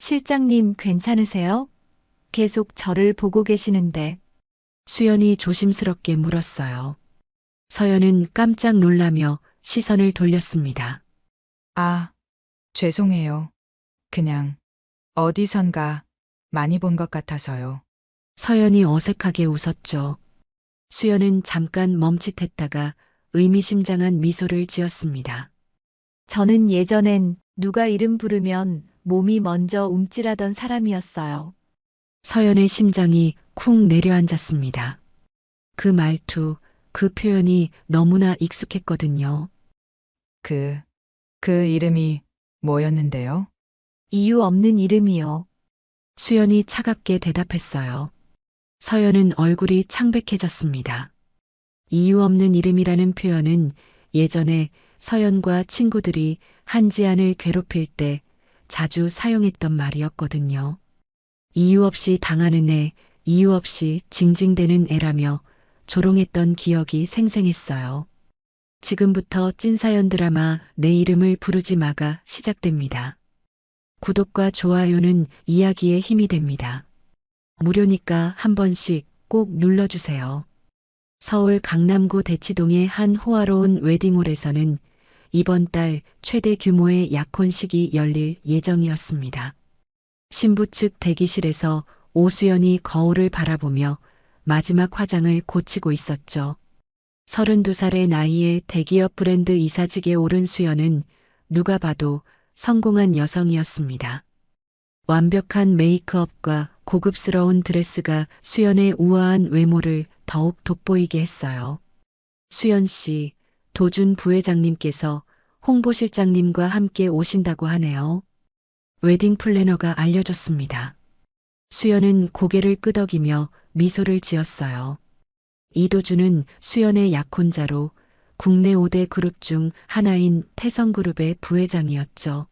실장님 괜찮으세요? 계속 저를 보고 계시는데. 수연이 조심스럽게 물었어요. 서연은 깜짝 놀라며 시선을 돌렸습니다. 아, 죄송해요. 그냥 어디선가 많이 본 것 같아서요. 서연이 어색하게 웃었죠. 수연은 잠깐 멈칫했다가 의미심장한 미소를 지었습니다. 저는 예전엔 누가 이름 부르면 몸이 먼저 움찔하던 사람이었어요. 서연의 심장이 쿵 내려앉았습니다. 그 말투, 그 표현이 너무나 익숙했거든요. 그 이름이 뭐였는데요? 이유 없는 이름이요. 수연이 차갑게 대답했어요. 서연은 얼굴이 창백해졌습니다. 이유 없는 이름이라는 표현은 예전에 서연과 친구들이 한지안을 괴롭힐 때 자주 사용했던 말이었거든요. 이유 없이 당하는 애, 이유 없이 징징대는 애라며 조롱했던 기억이 생생했어요. 지금부터 찐사연 드라마 내 이름을 부르지 마가 시작됩니다. 구독과 좋아요는 이야기의 힘이 됩니다. 무료니까 한 번씩 꼭 눌러주세요. 서울 강남구 대치동의 한 호화로운 웨딩홀에서는 이번 달 최대 규모의 약혼식이 열릴 예정이었습니다. 신부 측 대기실에서 오수연이 거울을 바라보며 마지막 화장을 고치고 있었죠. 32살의 나이에 대기업 브랜드 이사직에 오른 수연은 누가 봐도 성공한 여성이었습니다. 완벽한 메이크업과 고급스러운 드레스가 수연의 우아한 외모를 더욱 돋보이게 했어요. 수연 씨, 도준 부회장님께서 홍보실장님과 함께 오신다고 하네요. 웨딩 플래너가 알려줬습니다. 수연은 고개를 끄덕이며 미소를 지었어요. 이도준은 수연의 약혼자로 국내 5대 그룹 중 하나인 태성그룹의 부회장이었죠.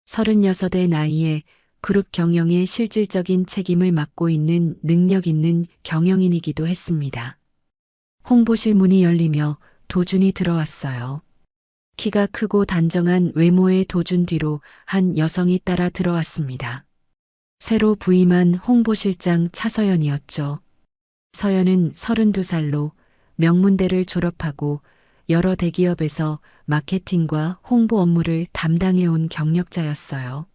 36의 나이에 그룹 경영의 실질적인 책임을 맡고 있는 능력 있는 경영인이기도 했습니다. 홍보실 문이 열리며 도준이 들어왔어요. 키가 크고 단정한 외모의 도준 뒤로 한 여성이 따라 들어왔습니다. 새로 부임한 홍보실장 차서연이었죠. 서연은 32살로 명문대를 졸업하고 여러 대기업에서 마케팅과 홍보 업무를 담당해온 경력자였어요.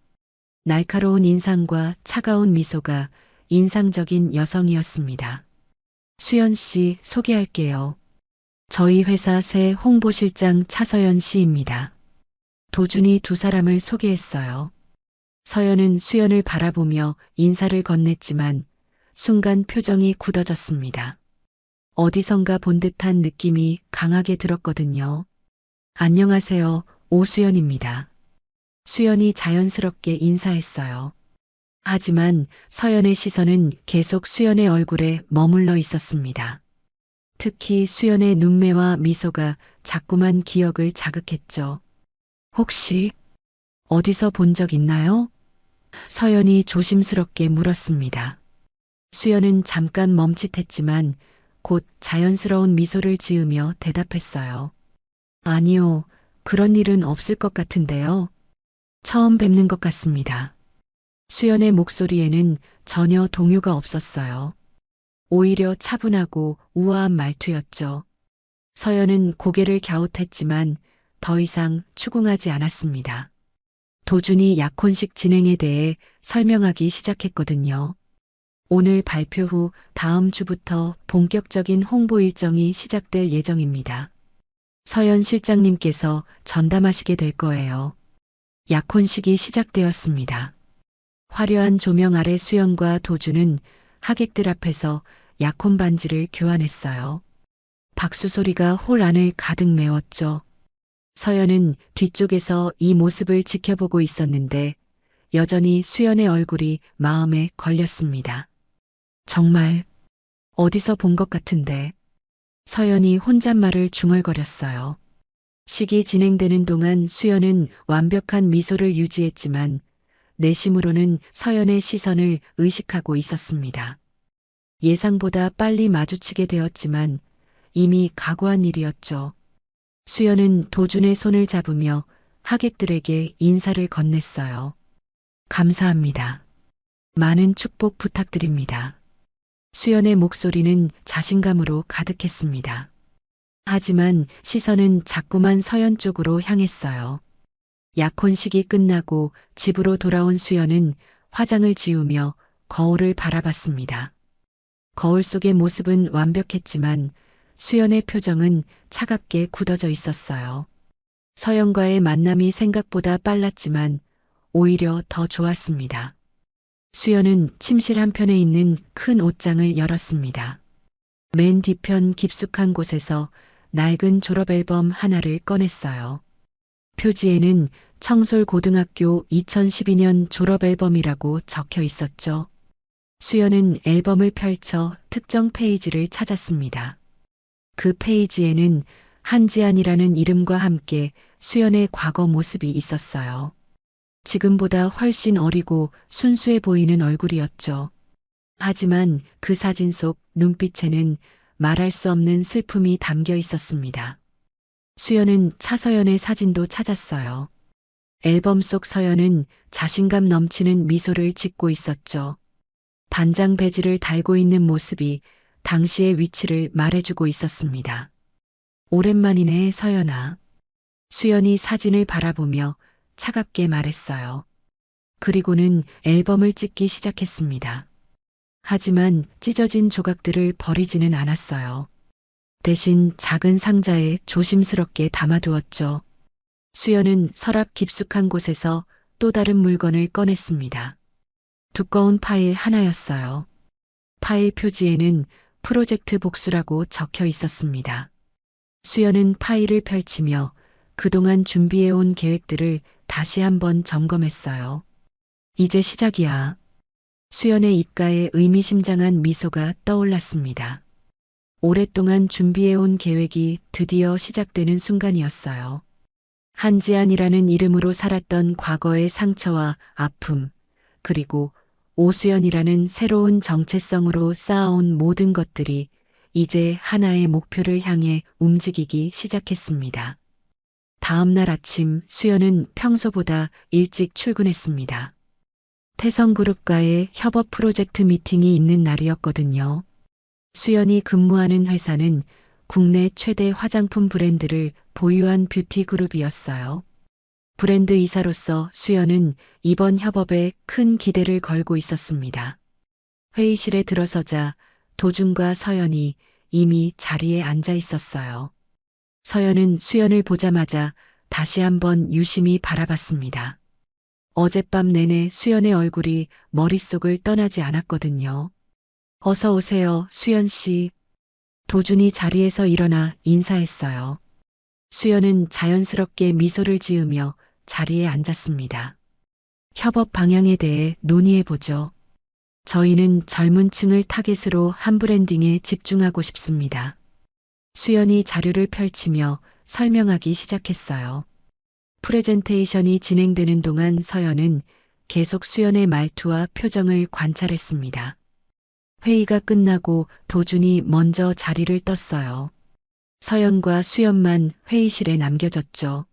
날카로운 인상과 차가운 미소가 인상적인 여성이었습니다. 수연 씨 소개할게요. 저희 회사 새 홍보실장 차서연 씨입니다. 도준이 두 사람을 소개했어요. 서연은 수연을 바라보며 인사를 건넸지만 순간 표정이 굳어졌습니다. 어디선가 본 듯한 느낌이 강하게 들었거든요. 안녕하세요, 오수연입니다. 수연이 자연스럽게 인사했어요. 하지만 서연의 시선은 계속 수연의 얼굴에 머물러 있었습니다. 특히 수연의 눈매와 미소가 자꾸만 기억을 자극했죠. 혹시 어디서 본 적 있나요? 서연이 조심스럽게 물었습니다. 수연은 잠깐 멈칫했지만 곧 자연스러운 미소를 지으며 대답했어요. 아니요, 그런 일은 없을 것 같은데요. 처음 뵙는 것 같습니다. 수연의 목소리에는 전혀 동요가 없었어요. 오히려 차분하고 우아한 말투였죠. 서연은 고개를 갸웃했지만 더 이상 추궁하지 않았습니다. 도준이 약혼식 진행에 대해 설명하기 시작했거든요. 오늘 발표 후 다음 주부터 본격적인 홍보 일정이 시작될 예정입니다. 서연 실장님께서 전담하시게 될 거예요. 약혼식이 시작되었습니다. 화려한 조명 아래 수연과 도준은 하객들 앞에서 약혼 반지를 교환했어요. 박수 소리가 홀 안을 가득 메웠죠. 서연은 뒤쪽에서 이 모습을 지켜보고 있었는데 여전히 수연의 얼굴이 마음에 걸렸습니다. 정말 어디서 본 것 같은데. 서연이 혼잣말을 중얼거렸어요. 식이 진행되는 동안 수연은 완벽한 미소를 유지했지만 내심으로는 서연의 시선을 의식하고 있었습니다. 예상보다 빨리 마주치게 되었지만 이미 각오한 일이었죠. 수연은 도준의 손을 잡으며 하객들에게 인사를 건넸어요. 감사합니다. 많은 축복 부탁드립니다. 수연의 목소리는 자신감으로 가득했습니다. 하지만 시선은 자꾸만 서연 쪽으로 향했어요. 약혼식이 끝나고 집으로 돌아온 수연은 화장을 지우며 거울을 바라봤습니다. 거울 속의 모습은 완벽했지만 수연의 표정은 차갑게 굳어져 있었어요. 서연과의 만남이 생각보다 빨랐지만 오히려 더 좋았습니다. 수연은 침실 한편에 있는 큰 옷장을 열었습니다. 맨 뒤편 깊숙한 곳에서 낡은 졸업앨범 하나를 꺼냈어요. 표지에는 청솔고등학교 2012년 졸업앨범이라고 적혀 있었죠. 수연은 앨범을 펼쳐 특정 페이지를 찾았습니다. 그 페이지에는 한지안이라는 이름과 함께 수연의 과거 모습이 있었어요. 지금보다 훨씬 어리고 순수해 보이는 얼굴이었죠. 하지만 그 사진 속 눈빛에는 말할 수 없는 슬픔이 담겨 있었습니다. 수연은 차서연의 사진도 찾았어요. 앨범 속 서연은 자신감 넘치는 미소를 짓고 있었죠. 반장 배지를 달고 있는 모습이 당시의 위치를 말해주고 있었습니다. 오랜만이네, 서연아. 수연이 사진을 바라보며 차갑게 말했어요. 그리고는 앨범을 찍기 시작했습니다. 하지만 찢어진 조각들을 버리지는 않았어요. 대신 작은 상자에 조심스럽게 담아두었죠. 수연은 서랍 깊숙한 곳에서 또 다른 물건을 꺼냈습니다. 두꺼운 파일 하나였어요. 파일 표지에는 프로젝트 복수라고 적혀 있었습니다. 수연은 파일을 펼치며 그동안 준비해온 계획들을 다시 한번 점검했어요. 이제 시작이야. 수연의 입가에 의미심장한 미소가 떠올랐습니다. 오랫동안 준비해온 계획이 드디어 시작되는 순간이었어요. 한지안이라는 이름으로 살았던 과거의 상처와 아픔, 그리고 오수연이라는 새로운 정체성으로 쌓아온 모든 것들이 이제 하나의 목표를 향해 움직이기 시작했습니다. 다음 날 아침 수연은 평소보다 일찍 출근했습니다. 태성그룹과의 협업 프로젝트 미팅이 있는 날이었거든요. 수연이 근무하는 회사는 국내 최대 화장품 브랜드를 보유한 뷰티 그룹이었어요. 브랜드 이사로서 수연은 이번 협업에 큰 기대를 걸고 있었습니다. 회의실에 들어서자 도준과 서연이 이미 자리에 앉아 있었어요. 서연은 수연을 보자마자 다시 한번 유심히 바라봤습니다. 어젯밤 내내 수연의 얼굴이 머릿속을 떠나지 않았거든요. 어서 오세요, 수연 씨. 도준이 자리에서 일어나 인사했어요. 수연은 자연스럽게 미소를 지으며 자리에 앉았습니다. 협업 방향에 대해 논의해보죠. 저희는 젊은 층을 타겟으로 한 브랜딩에 집중하고 싶습니다. 수연이 자료를 펼치며 설명하기 시작했어요. 프레젠테이션이 진행되는 동안 서연은 계속 수연의 말투와 표정을 관찰했습니다. 회의가 끝나고 도준이 먼저 자리를 떴어요. 서연과 수연만 회의실에 남겨졌죠.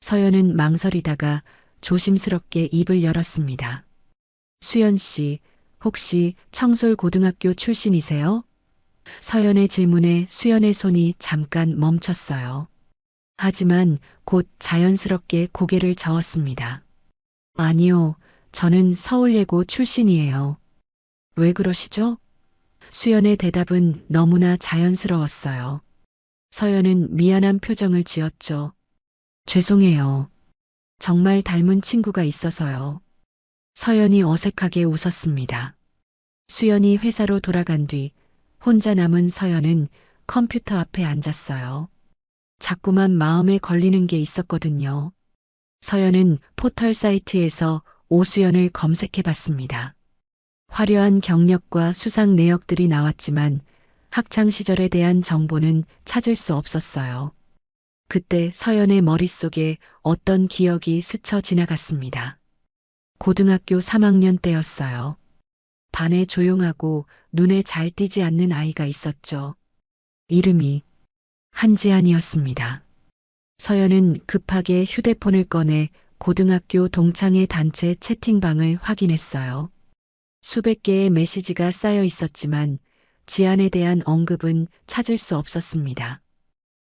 서연은 망설이다가 조심스럽게 입을 열었습니다. 수연 씨, 혹시 청솔고등학교 출신이세요? 서연의 질문에 수연의 손이 잠깐 멈췄어요. 하지만 곧 자연스럽게 고개를 저었습니다. 아니요, 저는 서울예고 출신이에요. 왜 그러시죠? 수연의 대답은 너무나 자연스러웠어요. 서연은 미안한 표정을 지었죠. 죄송해요. 정말 닮은 친구가 있어서요. 서연이 어색하게 웃었습니다. 수연이 회사로 돌아간 뒤 혼자 남은 서연은 컴퓨터 앞에 앉았어요. 자꾸만 마음에 걸리는 게 있었거든요. 서연은 포털 사이트에서 오수연을 검색해 봤습니다. 화려한 경력과 수상 내역들이 나왔지만 학창 시절에 대한 정보는 찾을 수 없었어요. 그때 서연의 머릿속에 어떤 기억이 스쳐 지나갔습니다. 고등학교 3학년 때였어요. 반에 조용하고 눈에 잘 띄지 않는 아이가 있었죠. 이름이 한지안이었습니다. 서연은 급하게 휴대폰을 꺼내 고등학교 동창회 단체 채팅방을 확인했어요. 수백 개의 메시지가 쌓여 있었지만 지안에 대한 언급은 찾을 수 없었습니다.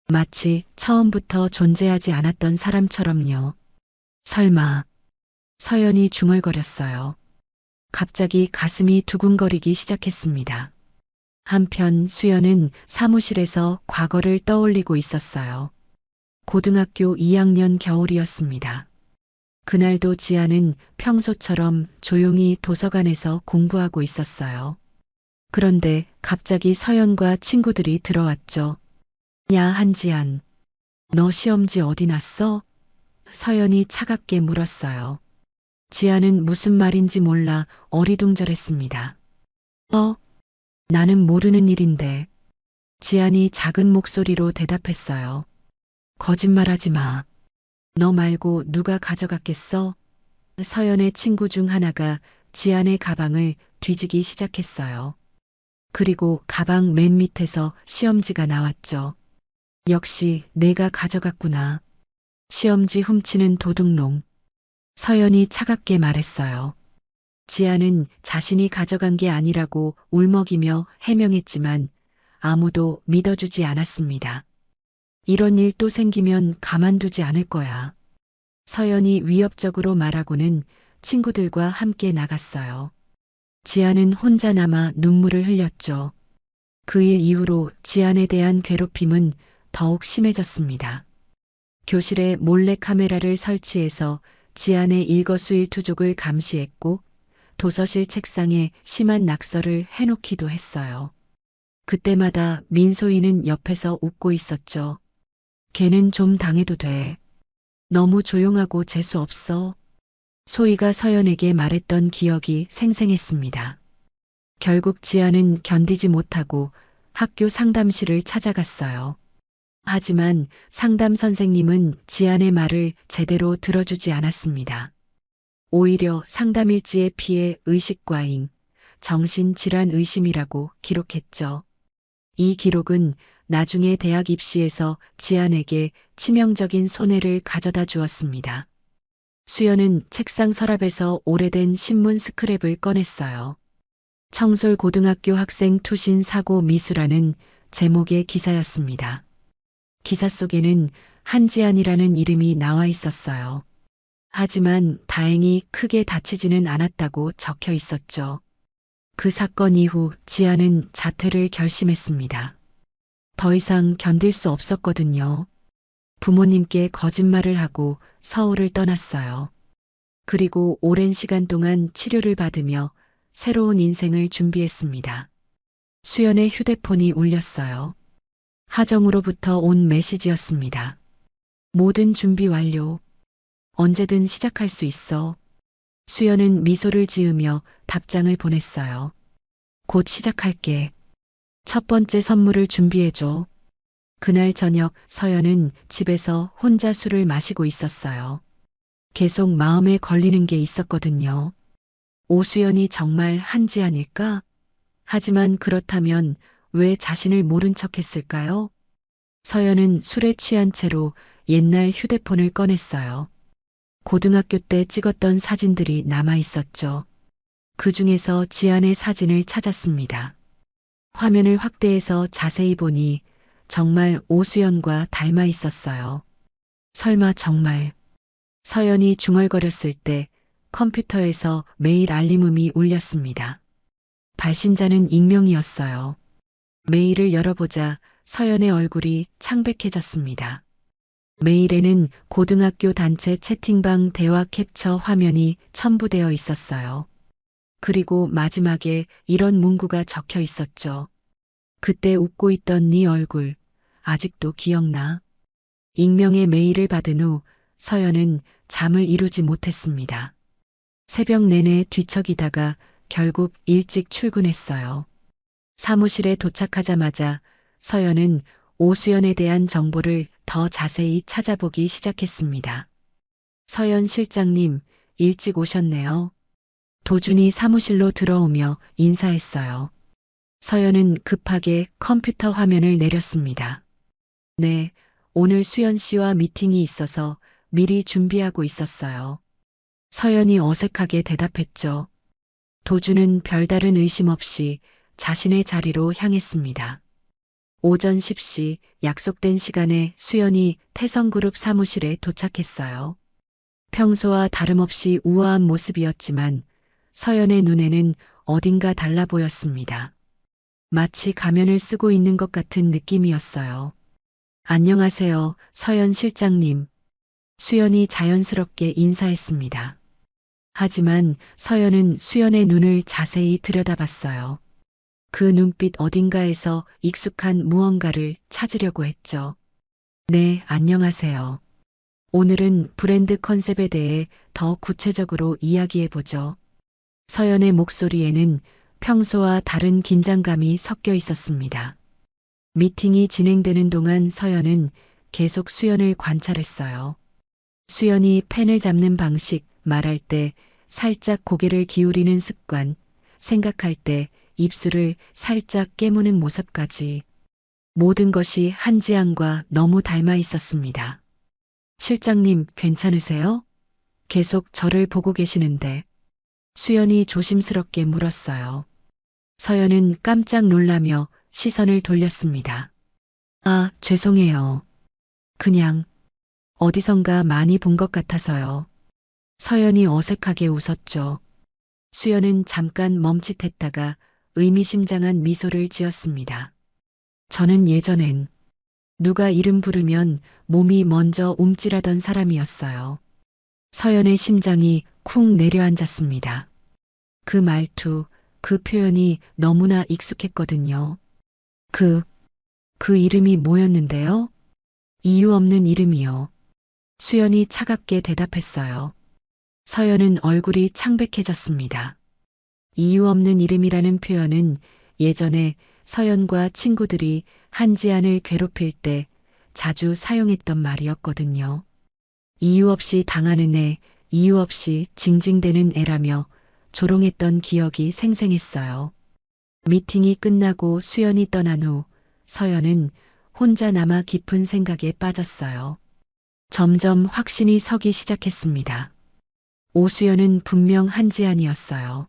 마치 처음부터 존재하지 않았던 사람처럼요. 설마. 서연이 중얼거렸어요. 갑자기 가슴이 두근거리기 시작했습니다. 한편 수연은 사무실에서 과거를 떠올리고 있었어요. 고등학교 2학년 겨울이었습니다. 그날도 지아는 평소처럼 조용히 도서관에서 공부하고 있었어요. 그런데 갑자기 서연과 친구들이 들어왔죠. 야, 한지안. 너 시험지 어디 났어? 서연이 차갑게 물었어요. 지아는 무슨 말인지 몰라 어리둥절했습니다. 나는 모르는 일인데. 지안이 작은 목소리로 대답했어요. 거짓말하지 마. 너 말고 누가 가져갔겠어? 서연의 친구 중 하나가 지안의 가방을 뒤지기 시작했어요. 그리고 가방 맨 밑에서 시험지가 나왔죠. 역시 내가 가져갔구나. 시험지 훔치는 도둑놈. 서연이 차갑게 말했어요. 지아는 자신이 가져간 게 아니라고 울먹이며 해명했지만 아무도 믿어주지 않았습니다. 이런 일 또 생기면 가만두지 않을 거야. 서연이 위협적으로 말하고는 친구들과 함께 나갔어요. 지아는 혼자 남아 눈물을 흘렸죠. 그 일 이후로 지안에 대한 괴롭힘은 더욱 심해졌습니다. 교실에 몰래 카메라를 설치해서 지안의 일거수일투족을 감시했고 도서실 책상에 심한 낙서를 해놓기도 했어요. 그때마다 민소희는 옆에서 웃고 있었죠. 걔는 좀 당해도 돼. 너무 조용하고 재수 없어. 소희가 서연에게 말했던 기억이 생생했습니다. 결국 지아는 견디지 못하고 학교 상담실을 찾아갔어요. 하지만 상담 선생님은 지안의 말을 제대로 들어주지 않았습니다. 오히려 상담일지에 피해 의식과잉, 정신질환 의심이라고 기록했죠. 이 기록은 나중에 대학 입시에서 지안에게 치명적인 손해를 가져다 주었습니다. 수연은 책상 서랍에서 오래된 신문 스크랩을 꺼냈어요. 청솔 고등학교 학생 투신 사고 미수라는 제목의 기사였습니다. 기사 속에는 한지안이라는 이름이 나와 있었어요. 하지만 다행히 크게 다치지는 않았다고 적혀 있었죠. 그 사건 이후 지아는 자퇴를 결심했습니다. 더 이상 견딜 수 없었거든요. 부모님께 거짓말을 하고 서울을 떠났어요. 그리고 오랜 시간 동안 치료를 받으며 새로운 인생을 준비했습니다. 수연의 휴대폰이 울렸어요. 하정우로부터 온 메시지였습니다. 모든 준비 완료. 언제든 시작할 수 있어. 수연은 미소를 지으며 답장을 보냈어요. 곧 시작할게. 첫 번째 선물을 준비해줘. 그날 저녁 서연은 집에서 혼자 술을 마시고 있었어요. 계속 마음에 걸리는 게 있었거든요. 오수연이 정말 한지안일까? 하지만 그렇다면 왜 자신을 모른 척 했을까요? 서연은 술에 취한 채로 옛날 휴대폰을 꺼냈어요. 고등학교 때 찍었던 사진들이 남아 있었죠. 그 중에서 지안의 사진을 찾았습니다. 화면을 확대해서 자세히 보니 정말 오수연과 닮아 있었어요. 설마 정말. 서연이 중얼거렸을 때 컴퓨터에서 메일 알림음이 울렸습니다. 발신자는 익명이었어요. 메일을 열어보자 서연의 얼굴이 창백해졌습니다. 메일에는 고등학교 단체 채팅방 대화 캡처 화면이 첨부되어 있었어요. 그리고 마지막에 이런 문구가 적혀 있었죠. 그때 웃고 있던 네 얼굴, 아직도 기억나? 익명의 메일을 받은 후 서연은 잠을 이루지 못했습니다. 새벽 내내 뒤척이다가 결국 일찍 출근했어요. 사무실에 도착하자마자 서연은 오수연에 대한 정보를 더 자세히 찾아보기 시작했습니다. 서연 실장님, 일찍 오셨네요. 도준이 사무실로 들어오며 인사했어요. 서연은 급하게 컴퓨터 화면을 내렸습니다. 네, 오늘 수연 씨와 미팅이 있어서 미리 준비하고 있었어요. 서연이 어색하게 대답했죠. 도주는 별다른 의심 없이 자신의 자리로 향했습니다. 오전 10시 약속된 시간에 수연이 태성그룹 사무실에 도착했어요. 평소와 다름없이 우아한 모습이었지만 서연의 눈에는 어딘가 달라 보였습니다. 마치 가면을 쓰고 있는 것 같은 느낌이었어요. 안녕하세요, 서연 실장님. 수연이 자연스럽게 인사했습니다. 하지만 서연은 수연의 눈을 자세히 들여다봤어요. 그 눈빛 어딘가에서 익숙한 무언가를 찾으려고 했죠. 네, 안녕하세요. 오늘은 브랜드 컨셉에 대해 더 구체적으로 이야기해보죠. 서연의 목소리에는 평소와 다른 긴장감이 섞여 있었습니다. 미팅이 진행되는 동안 서연은 계속 수연을 관찰했어요. 수연이 펜을 잡는 방식, 말할 때 살짝 고개를 기울이는 습관, 생각할 때 입술을 살짝 깨무는 모습까지 모든 것이 한지안과 너무 닮아 있었습니다. 실장님, 괜찮으세요? 계속 저를 보고 계시는데. 수연이 조심스럽게 물었어요. 서연은 깜짝 놀라며 시선을 돌렸습니다. 아, 죄송해요. 그냥 어디선가 많이 본 것 같아서요. 서연이 어색하게 웃었죠. 수연은 잠깐 멈칫했다가 의미심장한 미소를 지었습니다. 저는 예전엔 누가 이름 부르면 몸이 먼저 움찔하던 사람이었어요. 서연의 심장이 쿵 내려앉았습니다. 그 말투, 그 표현이 너무나 익숙했거든요. 그 이름이 뭐였는데요? 이유 없는 이름이요. 수연이 차갑게 대답했어요. 서연은 얼굴이 창백해졌습니다. 이유 없는 이름이라는 표현은 예전에 서연과 친구들이 한지안을 괴롭힐 때 자주 사용했던 말이었거든요. 이유 없이 당하는 애, 이유 없이 징징대는 애라며 조롱했던 기억이 생생했어요. 미팅이 끝나고 수연이 떠난 후 서연은 혼자 남아 깊은 생각에 빠졌어요. 점점 확신이 서기 시작했습니다. 오수연은 분명 한지안이었어요.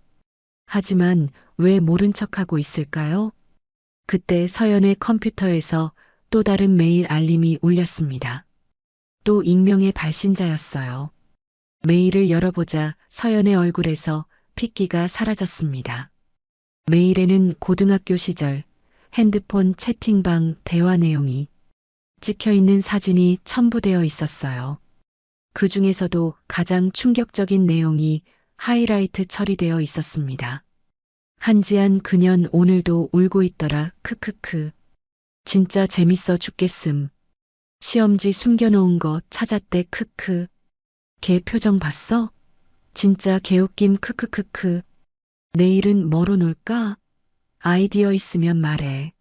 하지만 왜 모른 척하고 있을까요? 그때 서연의 컴퓨터에서 또 다른 메일 알림이 울렸습니다. 또 익명의 발신자였어요. 메일을 열어보자 서연의 얼굴에서 핏기가 사라졌습니다. 메일에는 고등학교 시절 핸드폰 채팅방 대화 내용이 찍혀있는 사진이 첨부되어 있었어요. 그 중에서도 가장 충격적인 내용이 하이라이트 처리되어 있었습니다. 한지안 그년 오늘도 울고 있더라. 크크크. 진짜 재밌어 죽겠음. 시험지 숨겨놓은 거 찾았대. 크크. 걔 표정 봤어? 진짜 개웃김. 크크크크. 내일은 뭐로 놀까? 아이디어 있으면 말해.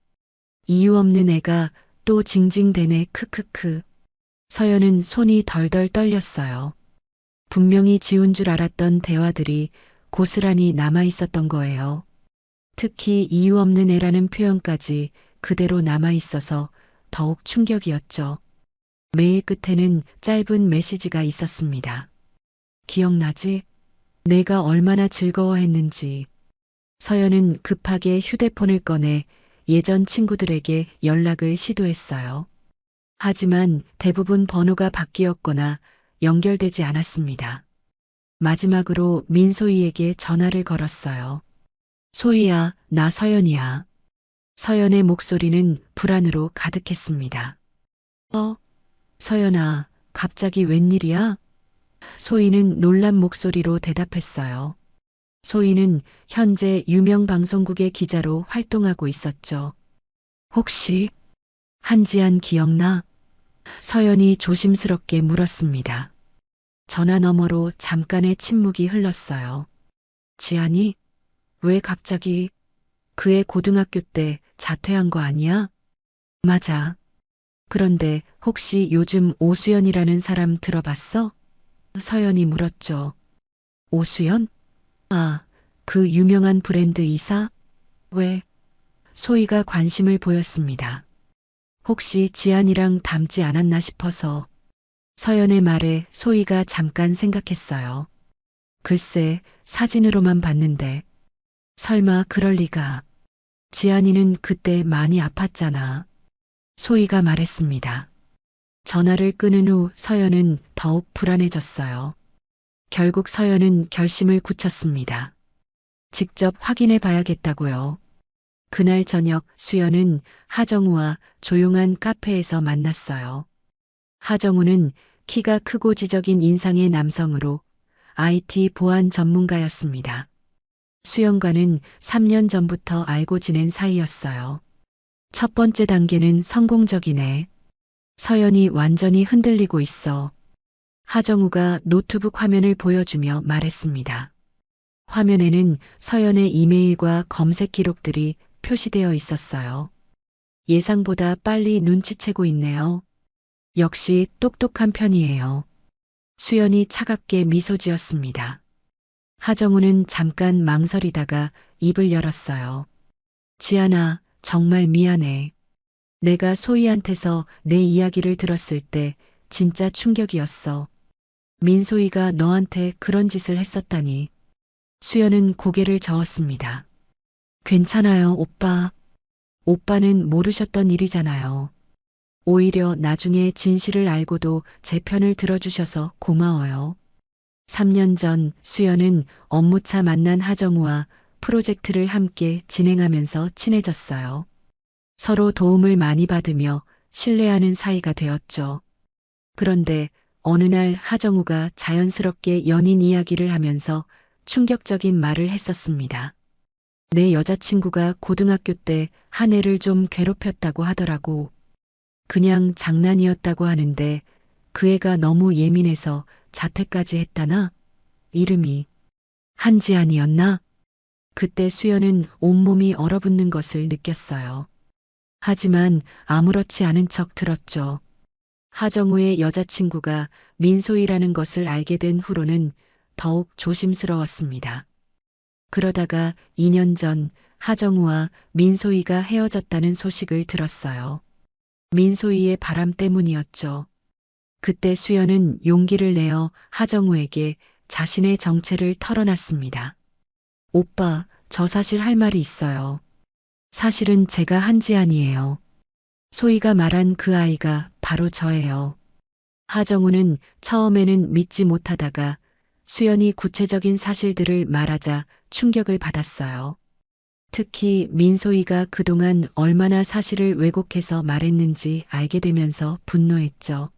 이유 없는 애가 또 징징대네. 크크크. 서연은 손이 덜덜 떨렸어요. 분명히 지운 줄 알았던 대화들이 고스란히 남아 있었던 거예요. 특히 이유 없는 애라는 표현까지 그대로 남아 있어서 더욱 충격이었죠. 메일 끝에는 짧은 메시지가 있었습니다. 기억나지? 내가 얼마나 즐거워했는지. 서연은 급하게 휴대폰을 꺼내 예전 친구들에게 연락을 시도했어요. 하지만 대부분 번호가 바뀌었거나 연결되지 않았습니다. 마지막으로 민소희에게 전화를 걸었어요. 소희야, 나 서연이야. 서연의 목소리는 불안으로 가득했습니다. 서연아, 갑자기 웬일이야? 소희는 놀란 목소리로 대답했어요. 소희는 현재 유명 방송국의 기자로 활동하고 있었죠. 혹시 한지안 기억나? 서연이 조심스럽게 물었습니다. 전화 너머로 잠깐의 침묵이 흘렀어요. 지안이? 왜 갑자기? 그의 고등학교 때 자퇴한 거 아니야? 맞아. 그런데 혹시 요즘 오수연이라는 사람 들어봤어? 서연이 물었죠. 오수연? 아, 그 유명한 브랜드 이사? 왜? 소희가 관심을 보였습니다. 혹시 지안이랑 닮지 않았나 싶어서. 서연의 말에 소희가 잠깐 생각했어요. 글쎄, 사진으로만 봤는데. 설마 그럴 리가. 지안이는 그때 많이 아팠잖아. 소희가 말했습니다. 전화를 끊은 후 서연은 더욱 불안해졌어요. 결국 서연은 결심을 굳혔습니다. 직접 확인해 봐야겠다고요. 그날 저녁 수연은 하정우와 조용한 카페에서 만났어요. 하정우는 키가 크고 지적인 인상의 남성으로 IT 보안 전문가였습니다. 수연과는 3년 전부터 알고 지낸 사이였어요. 첫 번째 단계는 성공적이네. 서연이 완전히 흔들리고 있어. 하정우가 노트북 화면을 보여주며 말했습니다. 화면에는 서연의 이메일과 검색 기록들이 표시되어 있었어요. 예상보다 빨리 눈치채고 있네요. 역시 똑똑한 편이에요. 수연이 차갑게 미소 지었습니다. 하정우는 잠깐 망설이다가 입을 열었어요. 지안아, 정말 미안해. 내가 소희한테서 내 이야기를 들었을 때 진짜 충격이었어. 민소희가 너한테 그런 짓을 했었다니. 수연은 고개를 저었습니다. 괜찮아요, 오빠. 오빠는 모르셨던 일이잖아요. 오히려 나중에 진실을 알고도 제 편을 들어주셔서 고마워요. 3년 전 수연은 업무차 만난 하정우와 프로젝트를 함께 진행하면서 친해졌어요. 서로 도움을 많이 받으며 신뢰하는 사이가 되었죠. 그런데 어느 날 하정우가 자연스럽게 연인 이야기를 하면서 충격적인 말을 했었습니다. 내 여자친구가 고등학교 때 한 애를 좀 괴롭혔다고 하더라고. 그냥 장난이었다고 하는데 그 애가 너무 예민해서 자퇴까지 했다나? 이름이 한지안이었나? 그때 수연은 온몸이 얼어붙는 것을 느꼈어요. 하지만 아무렇지 않은 척 들었죠. 하정우의 여자친구가 민소희라는 것을 알게 된 후로는 더욱 조심스러웠습니다. 그러다가 2년 전 하정우와 민소희가 헤어졌다는 소식을 들었어요. 민소희의 바람 때문이었죠. 그때 수연은 용기를 내어 하정우에게 자신의 정체를 털어놨습니다. 오빠, 저 사실 할 말이 있어요. 사실은 제가 한지안이에요. 소희가 말한 그 아이가 바로 저예요. 하정우는 처음에는 믿지 못하다가 수연이 구체적인 사실들을 말하자 충격을 받았어요. 특히 민소희가 그동안 얼마나 사실을 왜곡해서 말했는지 알게 되면서 분노했죠.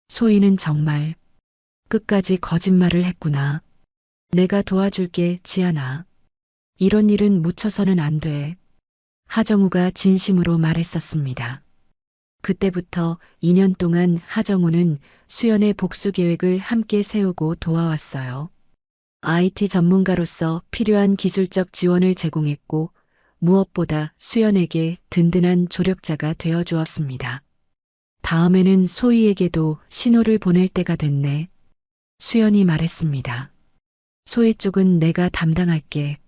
소희는 정말 끝까지 거짓말을 했구나. 내가 도와줄게, 지안아. 이런 일은 묻혀서는 안 돼. 하정우가 진심으로 말했었습니다. 그때부터 2년 동안 하정우는 수연의 복수 계획을 함께 세우고 도와왔어요. IT 전문가로서 필요한 기술적 지원을 제공했고 무엇보다 수연에게 든든한 조력자가 되어 주었습니다. 다음에는 소희에게도 신호를 보낼 때가 됐네. 수연이 말했습니다. 소희 쪽은 내가 담당할게.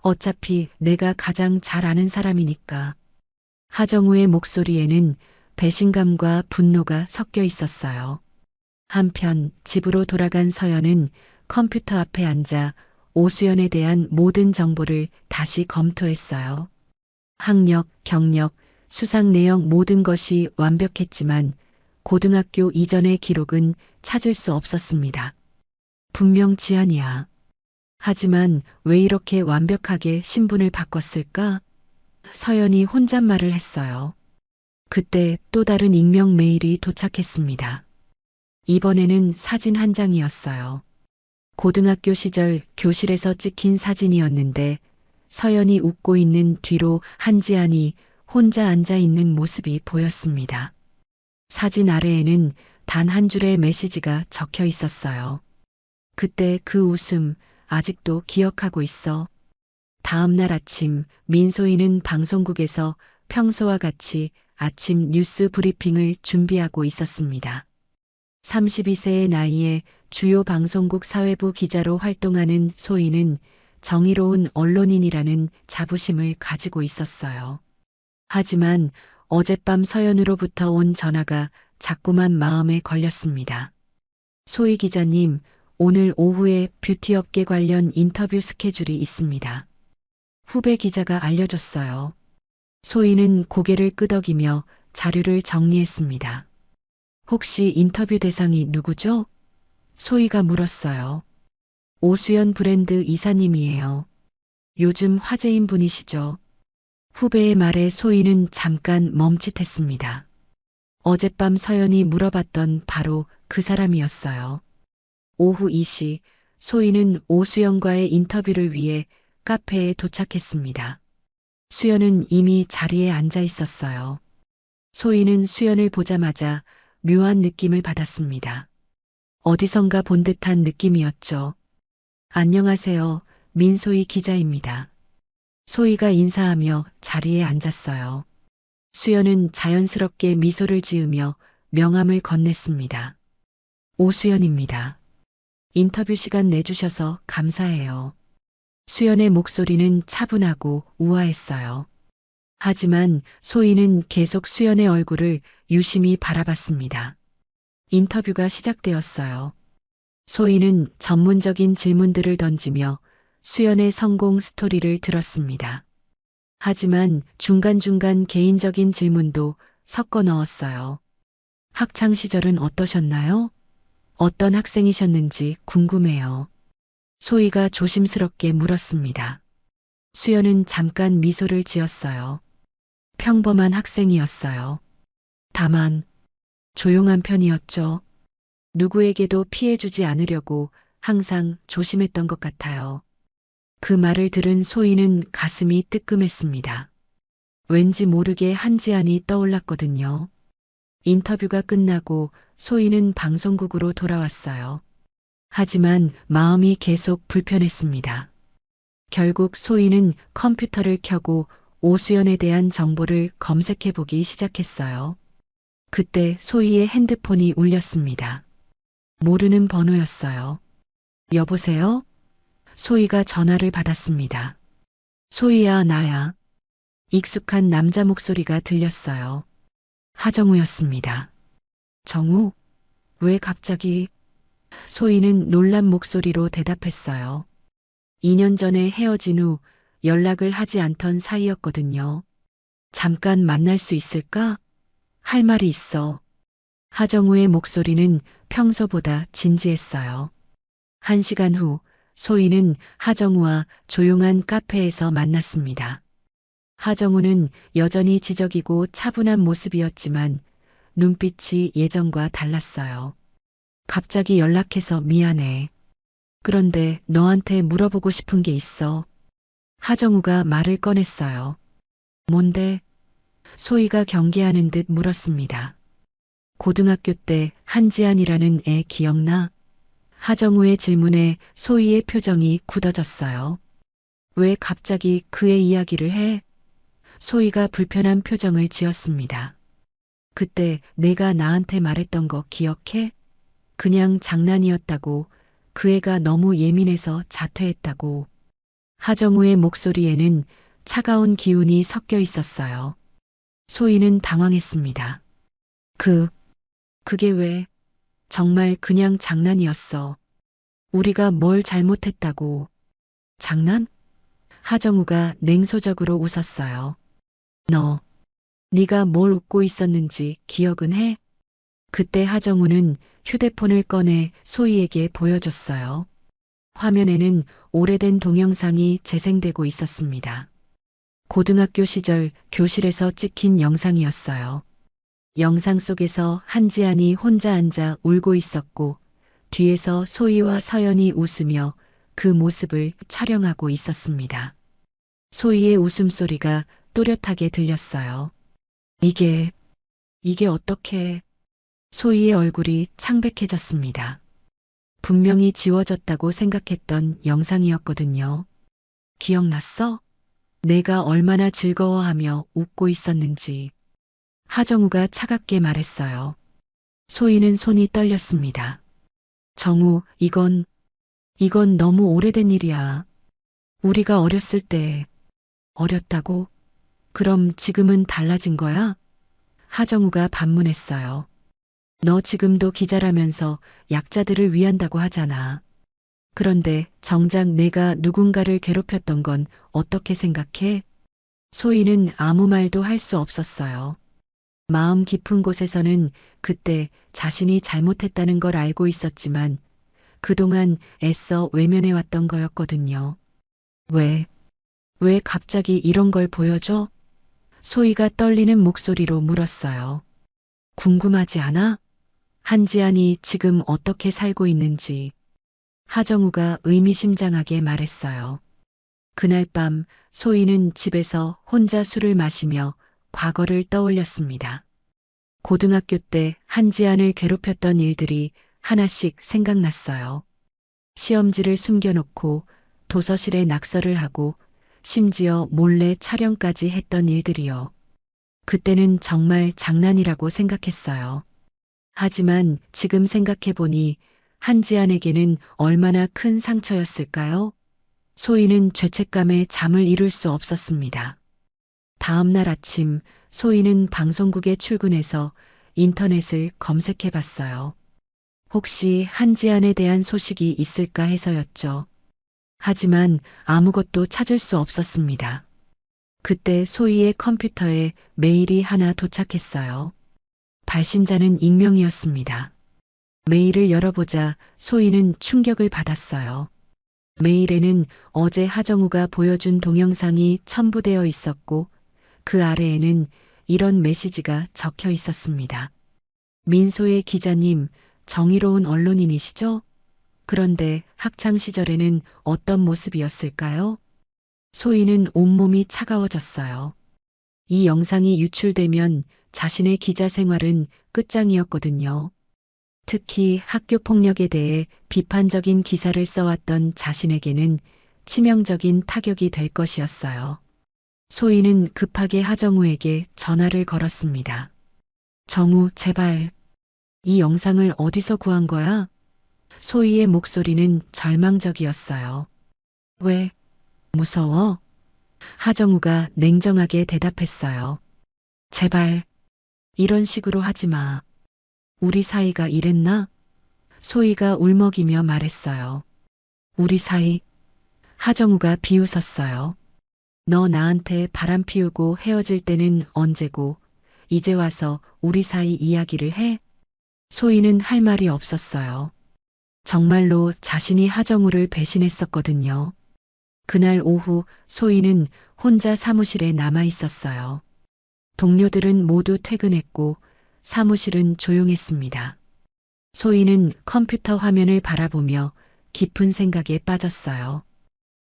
어차피 내가 가장 잘 아는 사람이니까. 하정우의 목소리에는 배신감과 분노가 섞여 있었어요. 한편 집으로 돌아간 서연은 컴퓨터 앞에 앉아 오수연에 대한 모든 정보를 다시 검토했어요. 학력, 경력, 수상 내역 모든 것이 완벽했지만 고등학교 이전의 기록은 찾을 수 없었습니다. 분명 지안이야. 하지만 왜 이렇게 완벽하게 신분을 바꿨을까? 서연이 혼잣말을 했어요. 그때 또 다른 익명 메일이 도착했습니다. 이번에는 사진 한 장이었어요. 고등학교 시절 교실에서 찍힌 사진이었는데 서연이 웃고 있는 뒤로 한지안이 혼자 앉아 있는 모습이 보였습니다. 사진 아래에는 단 한 줄의 메시지가 적혀 있었어요. 그때 그 웃음 아직도 기억하고 있어. 다음 날 아침 민소희는 방송국에서 평소와 같이 아침 뉴스 브리핑을 준비하고 있었습니다. 32세의 나이에 주요 방송국 사회부 기자로 활동하는 소희는 정의로운 언론인이라는 자부심을 가지고 있었어요. 하지만 어젯밤 서연으로부터 온 전화가 자꾸만 마음에 걸렸습니다. 소희 기자님, 오늘 오후에 뷰티업계 관련 인터뷰 스케줄이 있습니다. 후배 기자가 알려줬어요. 소희는 고개를 끄덕이며 자료를 정리했습니다. 혹시 인터뷰 대상이 누구죠? 소희가 물었어요. 오수연 브랜드 이사님이에요. 요즘 화제인 분이시죠. 후배의 말에 소희는 잠깐 멈칫했습니다. 어젯밤 서연이 물어봤던 바로 그 사람이었어요. 오후 2시 소희는 오수연과의 인터뷰를 위해 카페에 도착했습니다. 수연은 이미 자리에 앉아 있었어요. 소희는 수연을 보자마자 묘한 느낌을 받았습니다. 어디선가 본 듯한 느낌이었죠. 안녕하세요. 민소희 기자입니다. 소희가 인사하며 자리에 앉았어요. 수연은 자연스럽게 미소를 지으며 명함을 건넸습니다. 오수연입니다. 인터뷰 시간 내주셔서 감사해요. 수연의 목소리는 차분하고 우아했어요. 하지만 소희는 계속 수연의 얼굴을 유심히 바라봤습니다. 인터뷰가 시작되었어요. 소희는 전문적인 질문들을 던지며 수연의 성공 스토리를 들었습니다. 하지만 중간중간 개인적인 질문도 섞어 넣었어요. 학창 시절은 어떠셨나요? 어떤 학생이셨는지 궁금해요. 소희가 조심스럽게 물었습니다. 수연은 잠깐 미소를 지었어요. 평범한 학생이었어요. 다만 조용한 편이었죠. 누구에게도 피해주지 않으려고 항상 조심했던 것 같아요. 그 말을 들은 소희는 가슴이 뜨끔했습니다. 왠지 모르게 한지안이 떠올랐거든요. 인터뷰가 끝나고 소희는 방송국으로 돌아왔어요. 하지만 마음이 계속 불편했습니다. 결국 소희는 컴퓨터를 켜고 오수연에 대한 정보를 검색해 보기 시작했어요. 그때 소희의 핸드폰이 울렸습니다. 모르는 번호였어요. 여보세요? 소희가 전화를 받았습니다. 소희야, 나야. 익숙한 남자 목소리가 들렸어요. 하정우였습니다. 정우? 왜 갑자기? 소희는 놀란 목소리로 대답했어요. 2년 전에 헤어진 후 연락을 하지 않던 사이였거든요. 잠깐 만날 수 있을까? 할 말이 있어. 하정우의 목소리는 평소보다 진지했어요. 1시간 후 소희는 하정우와 조용한 카페에서 만났습니다. 하정우는 여전히 지적이고 차분한 모습이었지만 눈빛이 예전과 달랐어요. 갑자기 연락해서 미안해. 그런데 너한테 물어보고 싶은 게 있어. 하정우가 말을 꺼냈어요. 뭔데? 소희가 경계하는 듯 물었습니다. 고등학교 때 한지안이라는 애 기억나? 하정우의 질문에 소희의 표정이 굳어졌어요. 왜 갑자기 그의 이야기를 해? 소희가 불편한 표정을 지었습니다. 그때 내가 나한테 말했던 거 기억해? 그냥 장난이었다고, 그 애가 너무 예민해서 자퇴했다고. 하정우의 목소리에는 차가운 기운이 섞여 있었어요. 소희는 당황했습니다. 그게 왜? 정말 그냥 장난이었어. 우리가 뭘 잘못했다고. 장난? 하정우가 냉소적으로 웃었어요. 네가 뭘 웃고 있었는지 기억은 해? 그때 하정우는 휴대폰을 꺼내 소희에게 보여줬어요. 화면에는 오래된 동영상이 재생되고 있었습니다. 고등학교 시절 교실에서 찍힌 영상이었어요. 영상 속에서 한지안이 혼자 앉아 울고 있었고 뒤에서 소희와 서연이 웃으며 그 모습을 촬영하고 있었습니다. 소희의 웃음소리가 또렷하게 들렸어요. 이게 어떻게? 소희의 얼굴이 창백해졌습니다. 분명히 지워졌다고 생각했던 영상이었거든요. 기억났어? 내가 얼마나 즐거워하며 웃고 있었는지. 하정우가 차갑게 말했어요. 소희는 손이 떨렸습니다. 정우, 이건 너무 오래된 일이야. 우리가 어렸을 때. 어렸다고? 그럼 지금은 달라진 거야? 하정우가 반문했어요. 너 지금도 기자라면서 약자들을 위한다고 하잖아. 그런데 정작 내가 누군가를 괴롭혔던 건 어떻게 생각해? 소희는 아무 말도 할 수 없었어요. 마음 깊은 곳에서는 그때 자신이 잘못했다는 걸 알고 있었지만 그동안 애써 외면해왔던 거였거든요. 왜? 왜 갑자기 이런 걸 보여줘? 소희가 떨리는 목소리로 물었어요. 궁금하지 않아? 한지안이 지금 어떻게 살고 있는지. 하정우가 의미심장하게 말했어요. 그날 밤 소희는 집에서 혼자 술을 마시며 과거를 떠올렸습니다. 고등학교 때 한지안을 괴롭혔던 일들이 하나씩 생각났어요. 시험지를 숨겨놓고 도서실에 낙서를 하고 심지어 몰래 촬영까지 했던 일들이요. 그때는 정말 장난이라고 생각했어요. 하지만 지금 생각해보니 한지안에게는 얼마나 큰 상처였을까요? 소희는 죄책감에 잠을 이룰 수 없었습니다. 다음 날 아침 소희는 방송국에 출근해서 인터넷을 검색해 봤어요. 혹시 한지안에 대한 소식이 있을까 해서였죠. 하지만 아무것도 찾을 수 없었습니다. 그때 소희의 컴퓨터에 메일이 하나 도착했어요. 발신자는 익명이었습니다. 메일을 열어보자 소희는 충격을 받았어요. 메일에는 어제 하정우가 보여준 동영상이 첨부되어 있었고 그 아래에는 이런 메시지가 적혀 있었습니다. 민소의 기자님, 정의로운 언론인이시죠? 그런데 학창 시절에는 어떤 모습이었을까요? 소희는 온몸이 차가워졌어요. 이 영상이 유출되면 자신의 기자 생활은 끝장이었거든요. 특히 학교 폭력에 대해 비판적인 기사를 써왔던 자신에게는 치명적인 타격이 될 것이었어요. 소희는 급하게 하정우에게 전화를 걸었습니다. 정우, 제발. 이 영상을 어디서 구한 거야? 소희의 목소리는 절망적이었어요. 왜? 무서워? 하정우가 냉정하게 대답했어요. 제발, 이런 식으로 하지 마. 우리 사이가 이랬나? 소희가 울먹이며 말했어요. 우리 사이? 하정우가 비웃었어요. 너 나한테 바람 피우고 헤어질 때는 언제고, 이제 와서 우리 사이 이야기를 해? 소희는 할 말이 없었어요. 정말로 자신이 하정우를 배신했었거든요. 그날 오후 소희는 혼자 사무실에 남아 있었어요. 동료들은 모두 퇴근했고 사무실은 조용했습니다. 소희는 컴퓨터 화면을 바라보며 깊은 생각에 빠졌어요.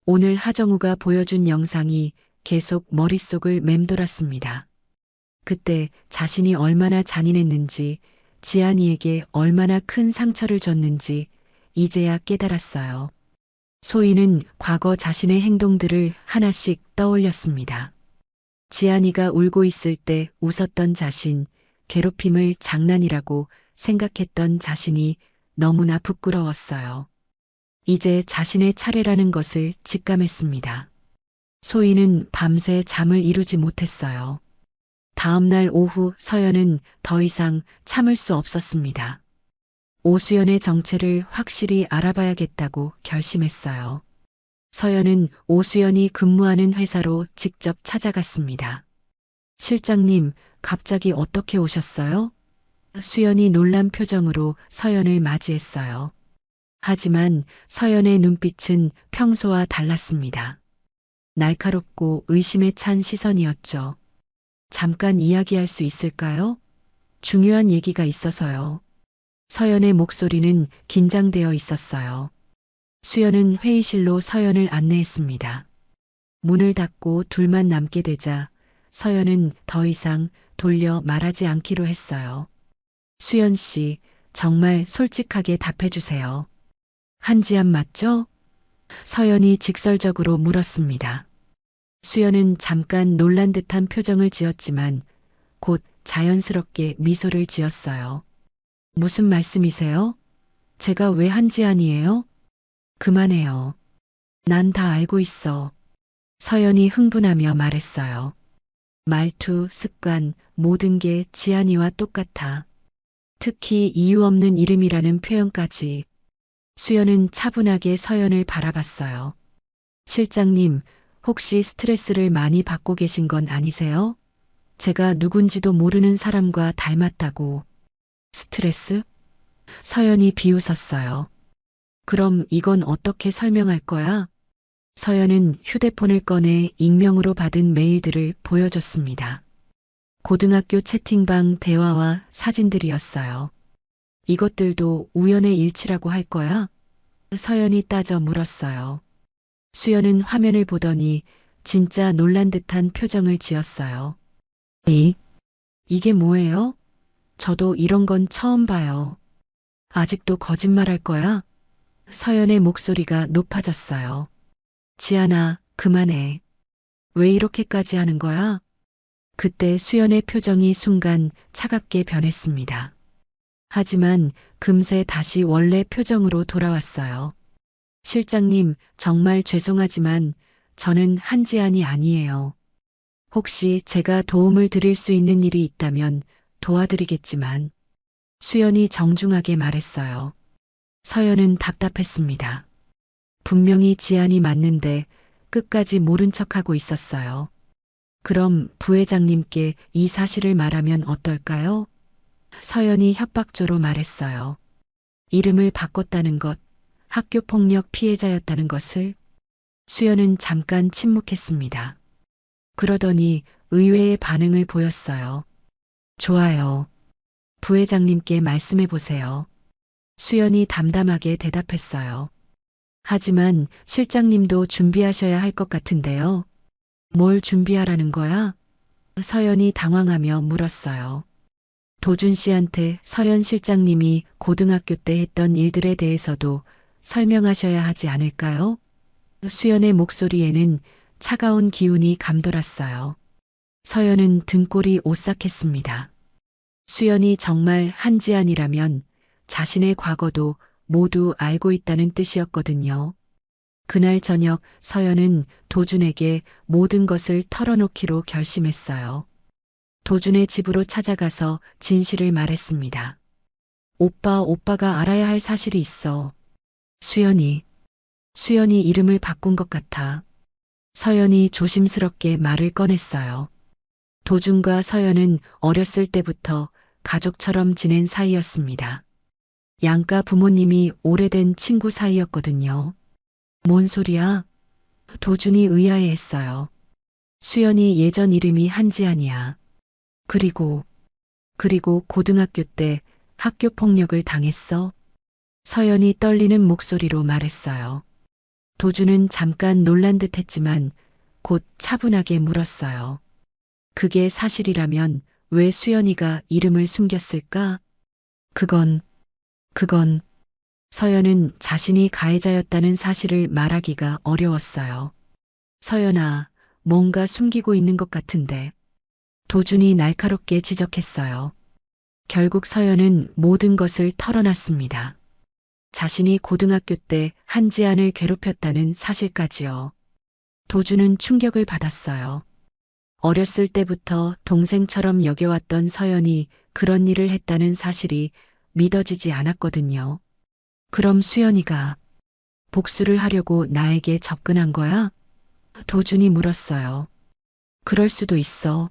오늘 하정우가 보여준 영상이 계속 머릿속을 맴돌았습니다. 그때 자신이 얼마나 잔인했는지, 지안이에게 얼마나 큰 상처를 줬는지 이제야 깨달았어요. 소희는 과거 자신의 행동들을 하나씩 떠올렸습니다. 지안이가 울고 있을 때 웃었던 자신, 괴롭힘을 장난이라고 생각했던 자신이 너무나 부끄러웠어요. 이제 자신의 차례라는 것을 직감했습니다. 소희는 밤새 잠을 이루지 못했어요. 다음 날 오후 서연은 더 이상 참을 수 없었습니다. 오수연의 정체를 확실히 알아봐야겠다고 결심했어요. 서연은 오수연이 근무하는 회사로 직접 찾아갔습니다. 실장님, 갑자기 어떻게 오셨어요? 수연이 놀란 표정으로 서연을 맞이했어요. 하지만 서연의 눈빛은 평소와 달랐습니다. 날카롭고 의심에 찬 시선이었죠. 잠깐 이야기할 수 있을까요? 중요한 얘기가 있어서요. 서연의 목소리는 긴장되어 있었어요. 수연은 회의실로 서연을 안내했습니다. 문을 닫고 둘만 남게 되자 서연은 더 이상 돌려 말하지 않기로 했어요. 수연 씨, 정말 솔직하게 답해주세요. 한지안 맞죠? 서연이 직설적으로 물었습니다. 수연은 잠깐 놀란 듯한 표정을 지었지만 곧 자연스럽게 미소를 지었어요. 무슨 말씀이세요? 제가 왜 한지안이에요? 그만해요. 난 다 알고 있어. 서연이 흥분하며 말했어요. 말투, 습관, 모든 게 지안이와 똑같아. 특히 이유 없는 이름이라는 표현까지. 수연은 차분하게 서연을 바라봤어요. 실장님, 혹시 스트레스를 많이 받고 계신 건 아니세요? 제가 누군지도 모르는 사람과 닮았다고. 스트레스? 서연이 비웃었어요. 그럼 이건 어떻게 설명할 거야? 서연은 휴대폰을 꺼내 익명으로 받은 메일들을 보여줬습니다. 고등학교 채팅방 대화와 사진들이었어요. 이것들도 우연의 일치라고 할 거야? 서연이 따져 물었어요. 수연은 화면을 보더니 진짜 놀란 듯한 표정을 지었어요. 이게 뭐예요? 저도 이런 건 처음 봐요. 아직도 거짓말할 거야? 서연의 목소리가 높아졌어요. 지안아, 그만해. 왜 이렇게까지 하는 거야? 그때 수연의 표정이 순간 차갑게 변했습니다. 하지만 금세 다시 원래 표정으로 돌아왔어요. 실장님, 정말 죄송하지만 저는 한지안이 아니에요. 혹시 제가 도움을 드릴 수 있는 일이 있다면 도와드리겠지만. 수연이 정중하게 말했어요. 서연은 답답했습니다. 분명히 지안이 맞는데 끝까지 모른 척하고 있었어요. 그럼 부회장님께 이 사실을 말하면 어떨까요? 서연이 협박조로 말했어요. 이름을 바꿨다는 것, 학교폭력 피해자였다는 것을. 수연은 잠깐 침묵했습니다. 그러더니 의외의 반응을 보였어요. 좋아요. 부회장님께 말씀해 보세요. 수연이 담담하게 대답했어요. 하지만 실장님도 준비하셔야 할 것 같은데요. 뭘 준비하라는 거야? 서연이 당황하며 물었어요. 도준 씨한테 서연 실장님이 고등학교 때 했던 일들에 대해서도 설명하셔야 하지 않을까요? 수연의 목소리에는 차가운 기운이 감돌았어요. 서연은 등골이 오싹했습니다. 수연이 정말 한지안이라면 자신의 과거도 모두 알고 있다는 뜻이었거든요. 그날 저녁 서연은 도준에게 모든 것을 털어놓기로 결심했어요. 도준의 집으로 찾아가서 진실을 말했습니다. 오빠가 알아야 할 사실이 있어. 수연이 이름을 바꾼 것 같아. 서연이 조심스럽게 말을 꺼냈어요. 도준과 서연은 어렸을 때부터 가족처럼 지낸 사이였습니다. 양가 부모님이 오래된 친구 사이였거든요. 뭔 소리야? 도준이 의아해했어요. 수연이 예전 이름이 한지안이야. 그리고 고등학교 때 학교 폭력을 당했어? 서연이 떨리는 목소리로 말했어요. 도준은 잠깐 놀란 듯 했지만 곧 차분하게 물었어요. 그게 사실이라면 왜 수연이가 이름을 숨겼을까? 그건 서연은 자신이 가해자였다는 사실을 말하기가 어려웠어요. 서연아, 뭔가 숨기고 있는 것 같은데. 도준이 날카롭게 지적했어요. 결국 서연은 모든 것을 털어놨습니다. 자신이 고등학교 때 한지안을 괴롭혔다는 사실까지요. 도준은 충격을 받았어요. 어렸을 때부터 동생처럼 여겨왔던 서연이 그런 일을 했다는 사실이 믿어지지 않았거든요. 그럼 수연이가 복수를 하려고 나에게 접근한 거야? 도준이 물었어요. 그럴 수도 있어.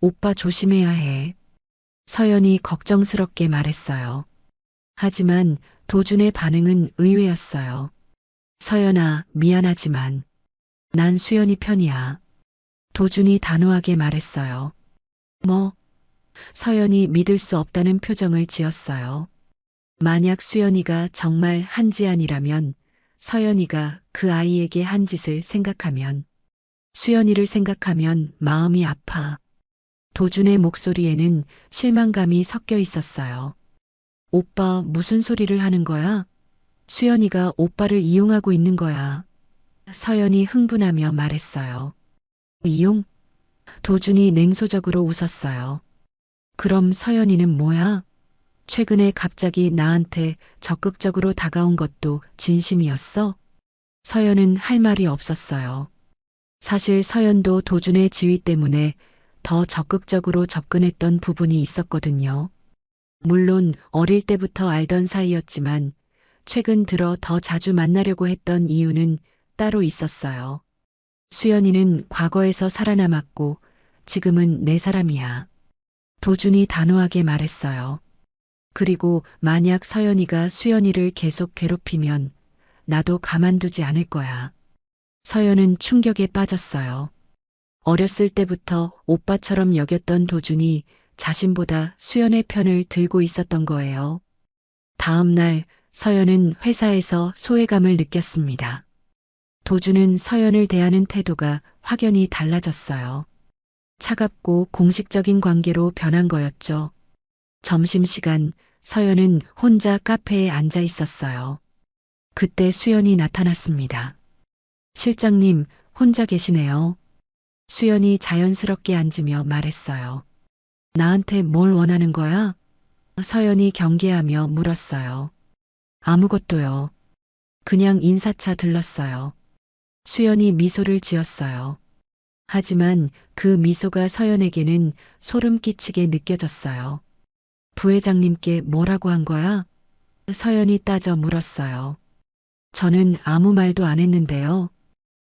오빠 조심해야 해. 서연이 걱정스럽게 말했어요. 하지만 도준의 반응은 의외였어요. 서연아, 미안하지만 난 수연이 편이야. 도준이 단호하게 말했어요. 뭐? 서연이 믿을 수 없다는 표정을 지었어요. 만약 수연이가 정말 한지안이라면 서연이가 그 아이에게 한 짓을 생각하면, 수연이를 생각하면 마음이 아파. 도준의 목소리에는 실망감이 섞여 있었어요. 오빠 무슨 소리를 하는 거야? 수연이가 오빠를 이용하고 있는 거야. 서연이 흥분하며 말했어요. 이용? 도준이 냉소적으로 웃었어요. 그럼 서연이는 뭐야? 최근에 갑자기 나한테 적극적으로 다가온 것도 진심이었어? 서연은 할 말이 없었어요. 사실 서연도 도준의 지위 때문에 더 적극적으로 접근했던 부분이 있었거든요. 물론 어릴 때부터 알던 사이였지만 최근 들어 더 자주 만나려고 했던 이유는 따로 있었어요. 수연이는 과거에서 살아남았고 지금은 내 사람이야. 도준이 단호하게 말했어요. 그리고 만약 서연이가 수연이를 계속 괴롭히면 나도 가만두지 않을 거야. 서연은 충격에 빠졌어요. 어렸을 때부터 오빠처럼 여겼던 도준이 자신보다 수연의 편을 들고 있었던 거예요. 다음 날 서연은 회사에서 소외감을 느꼈습니다. 도준은 서연을 대하는 태도가 확연히 달라졌어요. 차갑고 공식적인 관계로 변한 거였죠. 점심시간 서연은 혼자 카페에 앉아 있었어요. 그때 수연이 나타났습니다. 실장님, 혼자 계시네요. 수연이 자연스럽게 앉으며 말했어요. 나한테 뭘 원하는 거야? 서연이 경계하며 물었어요. 아무것도요. 그냥 인사차 들렀어요. 수연이 미소를 지었어요. 하지만 그 미소가 서연에게는 소름 끼치게 느껴졌어요. 부회장님께 뭐라고 한 거야? 서연이 따져 물었어요. 저는 아무 말도 안 했는데요.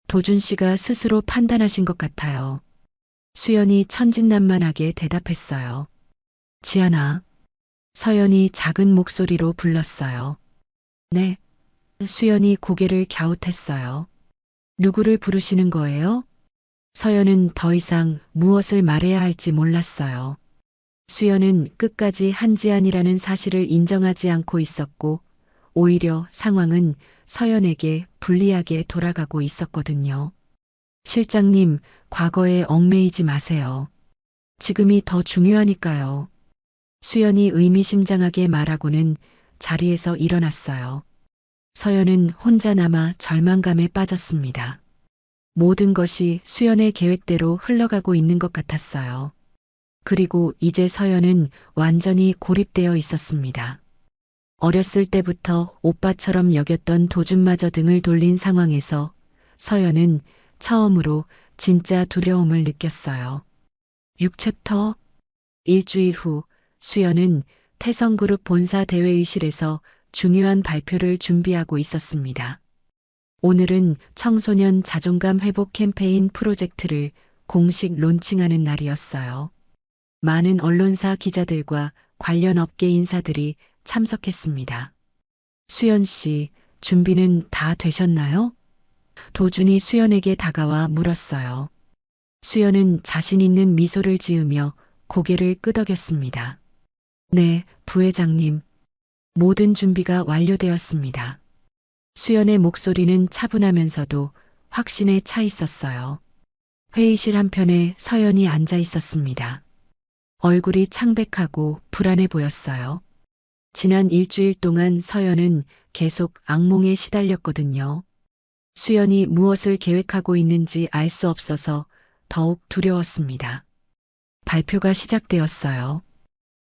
도준 씨가 스스로 판단하신 것 같아요. 수연이 천진난만하게 대답했어요. 지아나. 서연이 작은 목소리로 불렀어요. 네. 수연이 고개를 갸웃했어요. 누구를 부르시는 거예요? 서연은 더 이상 무엇을 말해야 할지 몰랐어요. 수연은 끝까지 한지안이라는 사실을 인정하지 않고 있었고, 오히려 상황은 서연에게 불리하게 돌아가고 있었거든요. 실장님, 과거에 얽매이지 마세요. 지금이 더 중요하니까요. 수연이 의미심장하게 말하고는 자리에서 일어났어요. 서연은 혼자 남아 절망감에 빠졌습니다. 모든 것이 수연의 계획대로 흘러가고 있는 것 같았어요. 그리고 이제 서연은 완전히 고립되어 있었습니다. 어렸을 때부터 오빠처럼 여겼던 도준마저 등을 돌린 상황에서 서연은 처음으로 진짜 두려움을 느꼈어요. 6챕터. 일주일 후 수연은 태성그룹 본사 대회의실에서 중요한 발표를 준비하고 있었습니다. 오늘은 청소년 자존감 회복 캠페인 프로젝트를 공식 론칭하는 날이었어요. 많은 언론사 기자들과 관련 업계 인사들이 참석했습니다. 수연 씨, 준비는 다 되셨나요? 도준이 수연에게 다가와 물었어요. 수연은 자신 있는 미소를 지으며 고개를 끄덕였습니다. 네, 부회장님. 모든 준비가 완료되었습니다. 수연의 목소리는 차분하면서도 확신에 차 있었어요. 회의실 한편에 서연이 앉아 있었습니다. 얼굴이 창백하고 불안해 보였어요. 지난 일주일 동안 서연은 계속 악몽에 시달렸거든요. 수연이 무엇을 계획하고 있는지 알 수 없어서 더욱 두려웠습니다. 발표가 시작되었어요.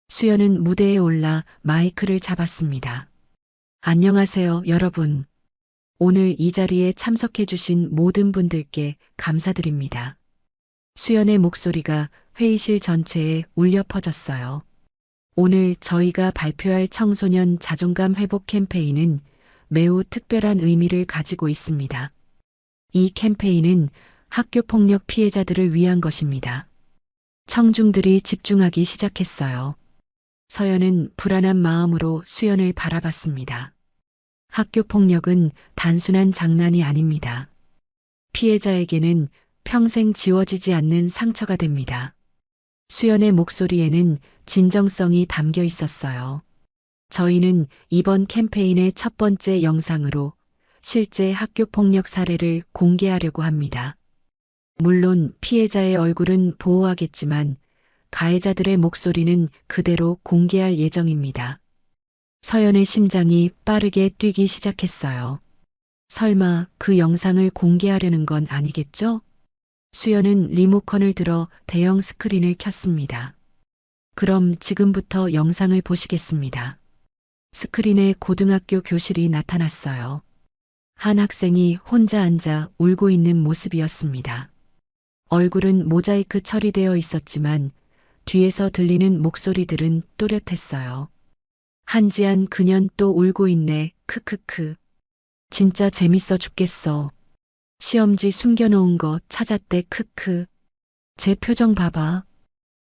수연은 무대에 올라 마이크를 잡았습니다. 안녕하세요, 여러분. 오늘 이 자리에 참석해주신 모든 분들께 감사드립니다. 수연의 목소리가 회의실 전체에 울려 퍼졌어요. 오늘 저희가 발표할 청소년 자존감 회복 캠페인은 매우 특별한 의미를 가지고 있습니다. 이 캠페인은 학교폭력 피해자들을 위한 것입니다. 청중들이 집중하기 시작했어요. 서연은 불안한 마음으로 수연을 바라봤습니다. 학교폭력은 단순한 장난이 아닙니다. 피해자에게는 평생 지워지지 않는 상처가 됩니다. 수연의 목소리에는 진정성이 담겨 있었어요. 저희는 이번 캠페인의 첫 번째 영상으로 실제 학교폭력 사례를 공개하려고 합니다. 물론 피해자의 얼굴은 보호하겠지만 가해자들의 목소리는 그대로 공개할 예정입니다. 서연의 심장이 빠르게 뛰기 시작했어요. 설마 그 영상을 공개하려는 건 아니겠죠? 수연은 리모컨을 들어 대형 스크린을 켰습니다. 그럼 지금부터 영상을 보시겠습니다. 스크린에 고등학교 교실이 나타났어요. 한 학생이 혼자 앉아 울고 있는 모습이었습니다. 얼굴은 모자이크 처리되어 있었지만 뒤에서 들리는 목소리들은 또렷했어요. 한지연 그년 또 울고 있네. 크크크. 진짜 재밌어 죽겠어. 시험지 숨겨놓은 거 찾았대. 크크. 제 표정 봐봐.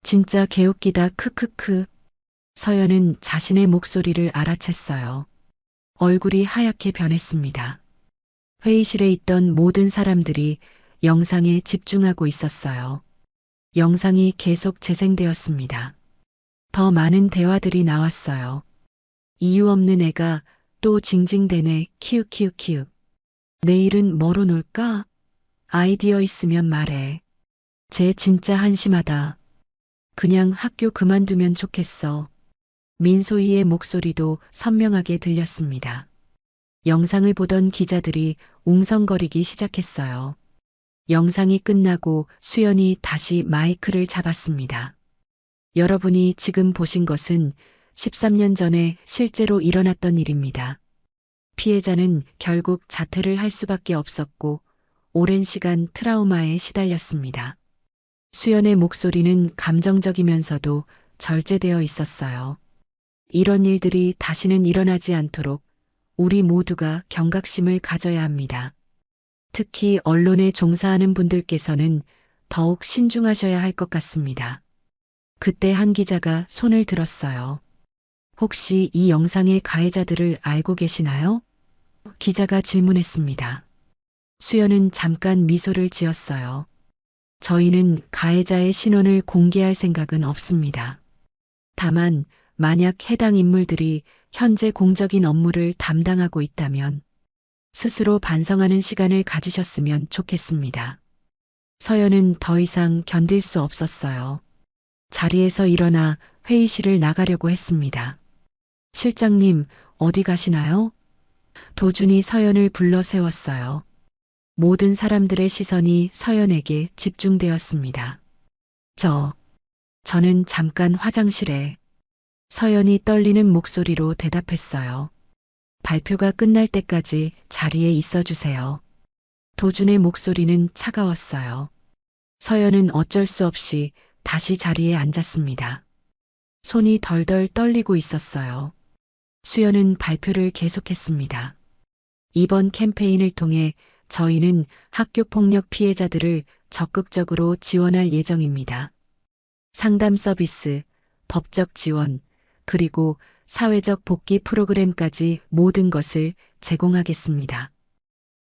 진짜 개웃기다. 크크크. 서연은 자신의 목소리를 알아챘어요. 얼굴이 하얗게 변했습니다. 회의실에 있던 모든 사람들이 영상에 집중하고 있었어요. 영상이 계속 재생되었습니다. 더 많은 대화들이 나왔어요. 이유 없는 애가 또 징징대네. 키읔키읔키읔. 내일은 뭐로 놀까? 아이디어 있으면 말해. 쟤 진짜 한심하다. 그냥 학교 그만두면 좋겠어. 민소희의 목소리도 선명하게 들렸습니다. 영상을 보던 기자들이 웅성거리기 시작했어요. 영상이 끝나고 수연이 다시 마이크를 잡았습니다. 여러분이 지금 보신 것은 13년 전에 실제로 일어났던 일입니다. 피해자는 결국 자퇴를 할 수밖에 없었고 오랜 시간 트라우마에 시달렸습니다. 수연의 목소리는 감정적이면서도 절제되어 있었어요. 이런 일들이 다시는 일어나지 않도록 우리 모두가 경각심을 가져야 합니다. 특히 언론에 종사하는 분들께서는 더욱 신중하셔야 할 것 같습니다. 그때 한 기자가 손을 들었어요. 혹시 이 영상의 가해자들을 알고 계시나요? 기자가 질문했습니다. 수연은 잠깐 미소를 지었어요. 저희는 가해자의 신원을 공개할 생각은 없습니다. 다만 만약 해당 인물들이 현재 공적인 업무를 담당하고 있다면 스스로 반성하는 시간을 가지셨으면 좋겠습니다. 서연은 더 이상 견딜 수 없었어요. 자리에서 일어나 회의실을 나가려고 했습니다. 실장님, 어디 가시나요? 도준이 서연을 불러 세웠어요. 모든 사람들의 시선이 서연에게 집중되었습니다. 저는 잠깐 화장실에. 서연이 떨리는 목소리로 대답했어요. 발표가 끝날 때까지 자리에 있어 주세요. 도준의 목소리는 차가웠어요. 서연은 어쩔 수 없이 다시 자리에 앉았습니다. 손이 덜덜 떨리고 있었어요. 수연은 발표를 계속했습니다. 이번 캠페인을 통해 저희는 학교폭력 피해자들을 적극적으로 지원할 예정입니다. 상담 서비스, 법적 지원, 그리고 사회적 복귀 프로그램까지 모든 것을 제공하겠습니다.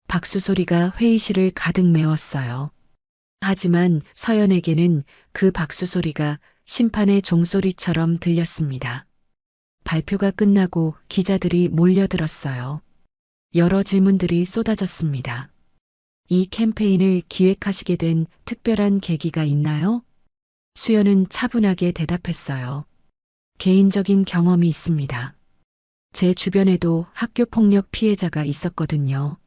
박수 소리가 회의실을 가득 메웠어요. 하지만 서연에게는 그 박수 소리가 심판의 종소리처럼 들렸습니다. 발표가 끝나고 기자들이 몰려들었어요. 여러 질문들이 쏟아졌습니다. 이 캠페인을 기획하시게 된 특별한 계기가 있나요? 수연은 차분하게 대답했어요. 개인적인 경험이 있습니다. 제 주변에도 학교폭력 피해자가 있었거든요.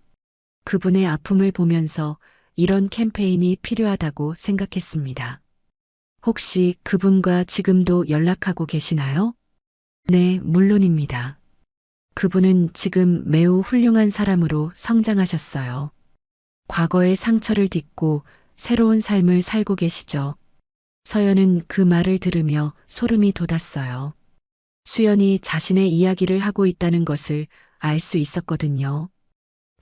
그분의 아픔을 보면서 이런 캠페인이 필요하다고 생각했습니다. 혹시 그분과 지금도 연락하고 계시나요? 네, 물론입니다. 그분은 지금 매우 훌륭한 사람으로 성장하셨어요. 과거의 상처를 딛고 새로운 삶을 살고 계시죠. 서연은 그 말을 들으며 소름이 돋았어요. 수연이 자신의 이야기를 하고 있다는 것을 알 수 있었거든요.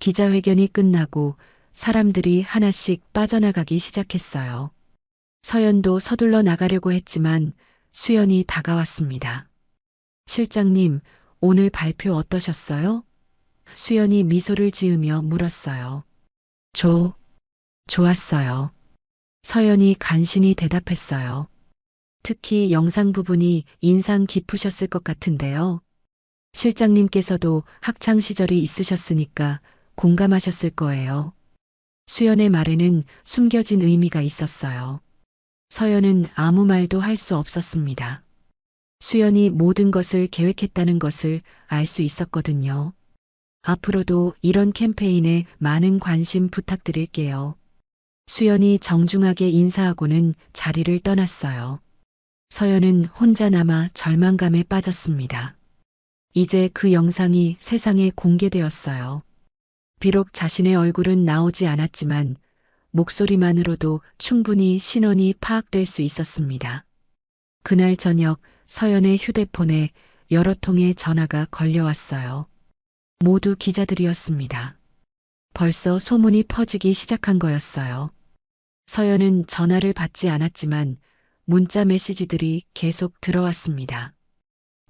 기자회견이 끝나고 사람들이 하나씩 빠져나가기 시작했어요. 서연도 서둘러 나가려고 했지만 수연이 다가왔습니다. 실장님, 오늘 발표 어떠셨어요? 수연이 미소를 지으며 물었어요. 좋았어요. 서연이 간신히 대답했어요. 특히 영상 부분이 인상 깊으셨을 것 같은데요. 실장님께서도 학창 시절이 있으셨으니까 공감하셨을 거예요. 수연의 말에는 숨겨진 의미가 있었어요. 서연은 아무 말도 할 수 없었습니다. 수연이 모든 것을 계획했다는 것을 알 수 있었거든요. 앞으로도 이런 캠페인에 많은 관심 부탁드릴게요. 수연이 정중하게 인사하고는 자리를 떠났어요. 서연은 혼자 남아 절망감에 빠졌습니다. 이제 그 영상이 세상에 공개되었어요. 비록 자신의 얼굴은 나오지 않았지만 목소리만으로도 충분히 신원이 파악될 수 있었습니다. 그날 저녁 서연의 휴대폰에 여러 통의 전화가 걸려왔어요. 모두 기자들이었습니다. 벌써 소문이 퍼지기 시작한 거였어요. 서연은 전화를 받지 않았지만 문자 메시지들이 계속 들어왔습니다.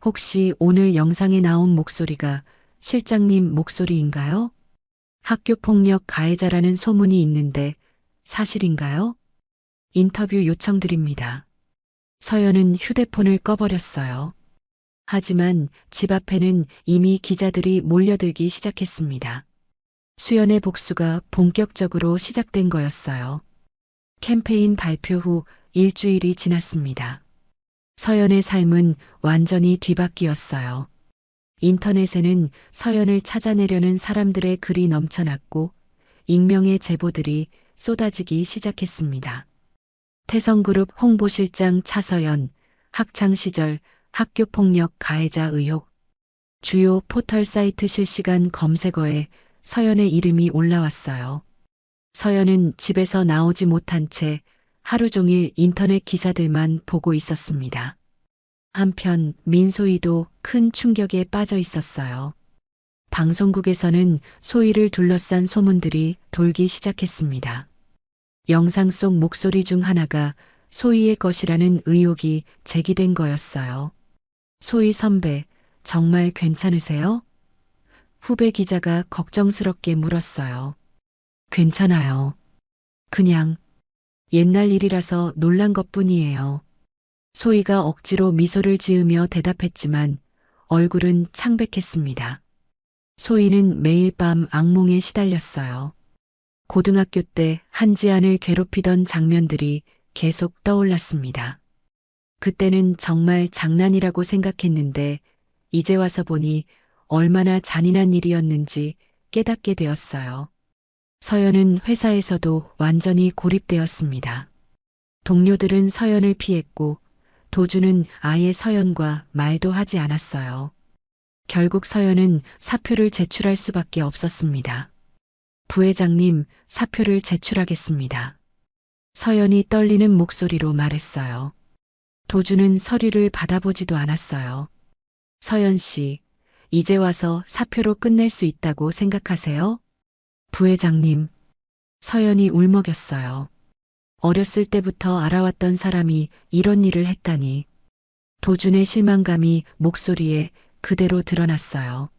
혹시 오늘 영상에 나온 목소리가 실장님 목소리인가요? 학교 폭력 가해자라는 소문이 있는데 사실인가요? 인터뷰 요청드립니다. 서연은 휴대폰을 꺼버렸어요. 하지만 집 앞에는 이미 기자들이 몰려들기 시작했습니다. 수연의 복수가 본격적으로 시작된 거였어요. 캠페인 발표 후 일주일이 지났습니다. 서연의 삶은 완전히 뒤바뀌었어요. 인터넷에는 서연을 찾아내려는 사람들의 글이 넘쳐났고 익명의 제보들이 쏟아지기 시작했습니다. 태성그룹 홍보실장 차서연, 학창시절 학교폭력 가해자 의혹, 주요 포털 사이트 실시간 검색어에 서연의 이름이 올라왔어요. 서연은 집에서 나오지 못한 채 하루 종일 인터넷 기사들만 보고 있었습니다. 한편 민소희도 큰 충격에 빠져 있었어요. 방송국에서는 소희를 둘러싼 소문들이 돌기 시작했습니다. 영상 속 목소리 중 하나가 소희의 것이라는 의혹이 제기된 거였어요. 소희 선배, 정말 괜찮으세요? 후배 기자가 걱정스럽게 물었어요. 괜찮아요. 그냥 옛날 일이라서 놀란 것뿐이에요. 소희가 억지로 미소를 지으며 대답했지만 얼굴은 창백했습니다. 소희는 매일 밤 악몽에 시달렸어요. 고등학교 때 한지안을 괴롭히던 장면들이 계속 떠올랐습니다. 그때는 정말 장난이라고 생각했는데 이제 와서 보니 얼마나 잔인한 일이었는지 깨닫게 되었어요. 서연은 회사에서도 완전히 고립되었습니다. 동료들은 서연을 피했고 도주는 아예 서연과 말도 하지 않았어요. 결국 서연은 사표를 제출할 수밖에 없었습니다. 부회장님, 사표를 제출하겠습니다. 서연이 떨리는 목소리로 말했어요. 도주는 서류를 받아보지도 않았어요. 서연 씨, 이제 와서 사표로 끝낼 수 있다고 생각하세요? 부회장님, 서연이 울먹였어요. 어렸을 때부터 알아왔던 사람이 이런 일을 했다니. 도준의 실망감이 목소리에 그대로 드러났어요.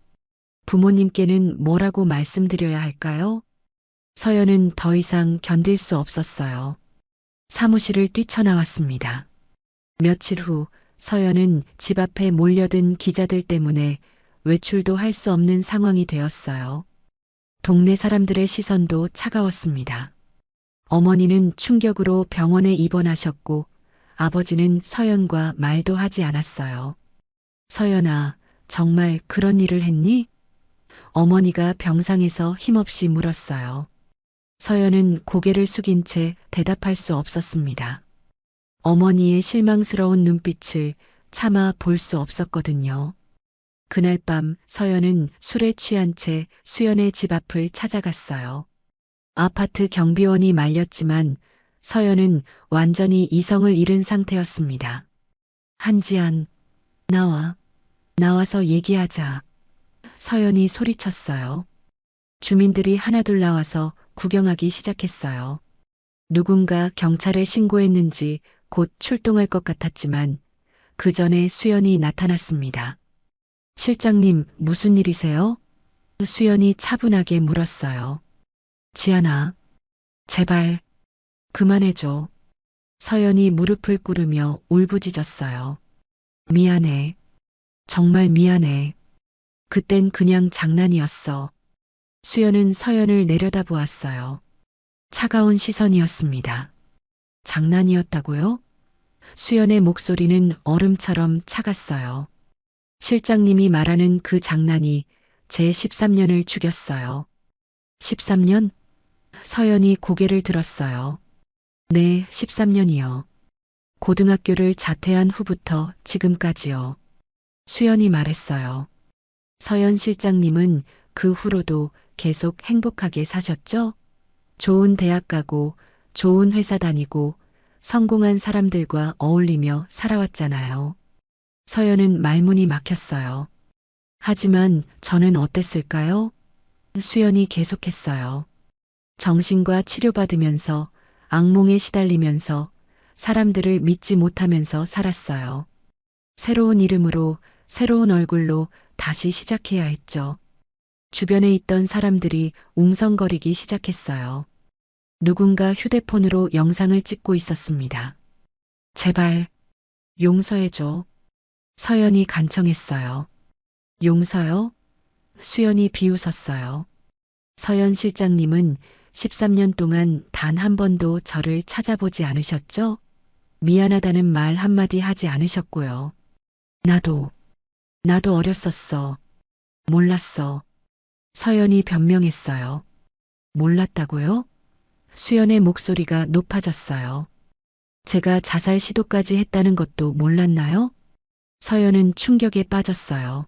부모님께는 뭐라고 말씀드려야 할까요? 서연은 더 이상 견딜 수 없었어요. 사무실을 뛰쳐나왔습니다. 며칠 후 서연은 집 앞에 몰려든 기자들 때문에 외출도 할 수 없는 상황이 되었어요. 동네 사람들의 시선도 차가웠습니다. 어머니는 충격으로 병원에 입원하셨고 아버지는 서연과 말도 하지 않았어요. 서연아, 정말 그런 일을 했니? 어머니가 병상에서 힘없이 물었어요. 서연은 고개를 숙인 채 대답할 수 없었습니다. 어머니의 실망스러운 눈빛을 차마 볼 수 없었거든요. 그날 밤 서연은 술에 취한 채 수연의 집 앞을 찾아갔어요. 아파트 경비원이 말렸지만 서연은 완전히 이성을 잃은 상태였습니다. 한지안, 나와서 얘기하자. 서연이 소리쳤어요. 주민들이 하나둘 나와서 구경하기 시작했어요. 누군가 경찰에 신고했는지 곧 출동할 것 같았지만 그 전에 수연이 나타났습니다. 실장님, 무슨 일이세요? 수연이 차분하게 물었어요. 지안아, 제발 그만해줘. 서연이 무릎을 꿇으며 울부짖었어요. 미안해. 정말 미안해. 그땐 그냥 장난이었어. 수연은 서연을 내려다보았어요. 차가운 시선이었습니다. 장난이었다고요? 수연의 목소리는 얼음처럼 차갔어요. 실장님이 말하는 그 장난이 제 13년을 죽였어요. 13년? 서연이 고개를 들었어요. 네, 13년이요. 고등학교를 자퇴한 후부터 지금까지요. 수연이 말했어요. 서연 실장님은 그 후로도 계속 행복하게 사셨죠? 좋은 대학 가고 좋은 회사 다니고 성공한 사람들과 어울리며 살아왔잖아요. 서연은 말문이 막혔어요. 하지만 저는 어땠을까요? 수연이 계속했어요. 정신과 치료받으면서 악몽에 시달리면서 사람들을 믿지 못하면서 살았어요. 새로운 이름으로 새로운 얼굴로 다시 시작해야 했죠. 주변에 있던 사람들이 웅성거리기 시작했어요. 누군가 휴대폰으로 영상을 찍고 있었습니다. 제발 용서해줘. 서연이 간청했어요. 용서요? 수연이 비웃었어요. 서연 실장님은 13년 동안 단 한 번도 저를 찾아보지 않으셨죠? 미안하다는 말 한마디 하지 않으셨고요. 나도 어렸었어. 몰랐어. 서연이 변명했어요. 몰랐다고요? 수연의 목소리가 높아졌어요. 제가 자살 시도까지 했다는 것도 몰랐나요? 서연은 충격에 빠졌어요.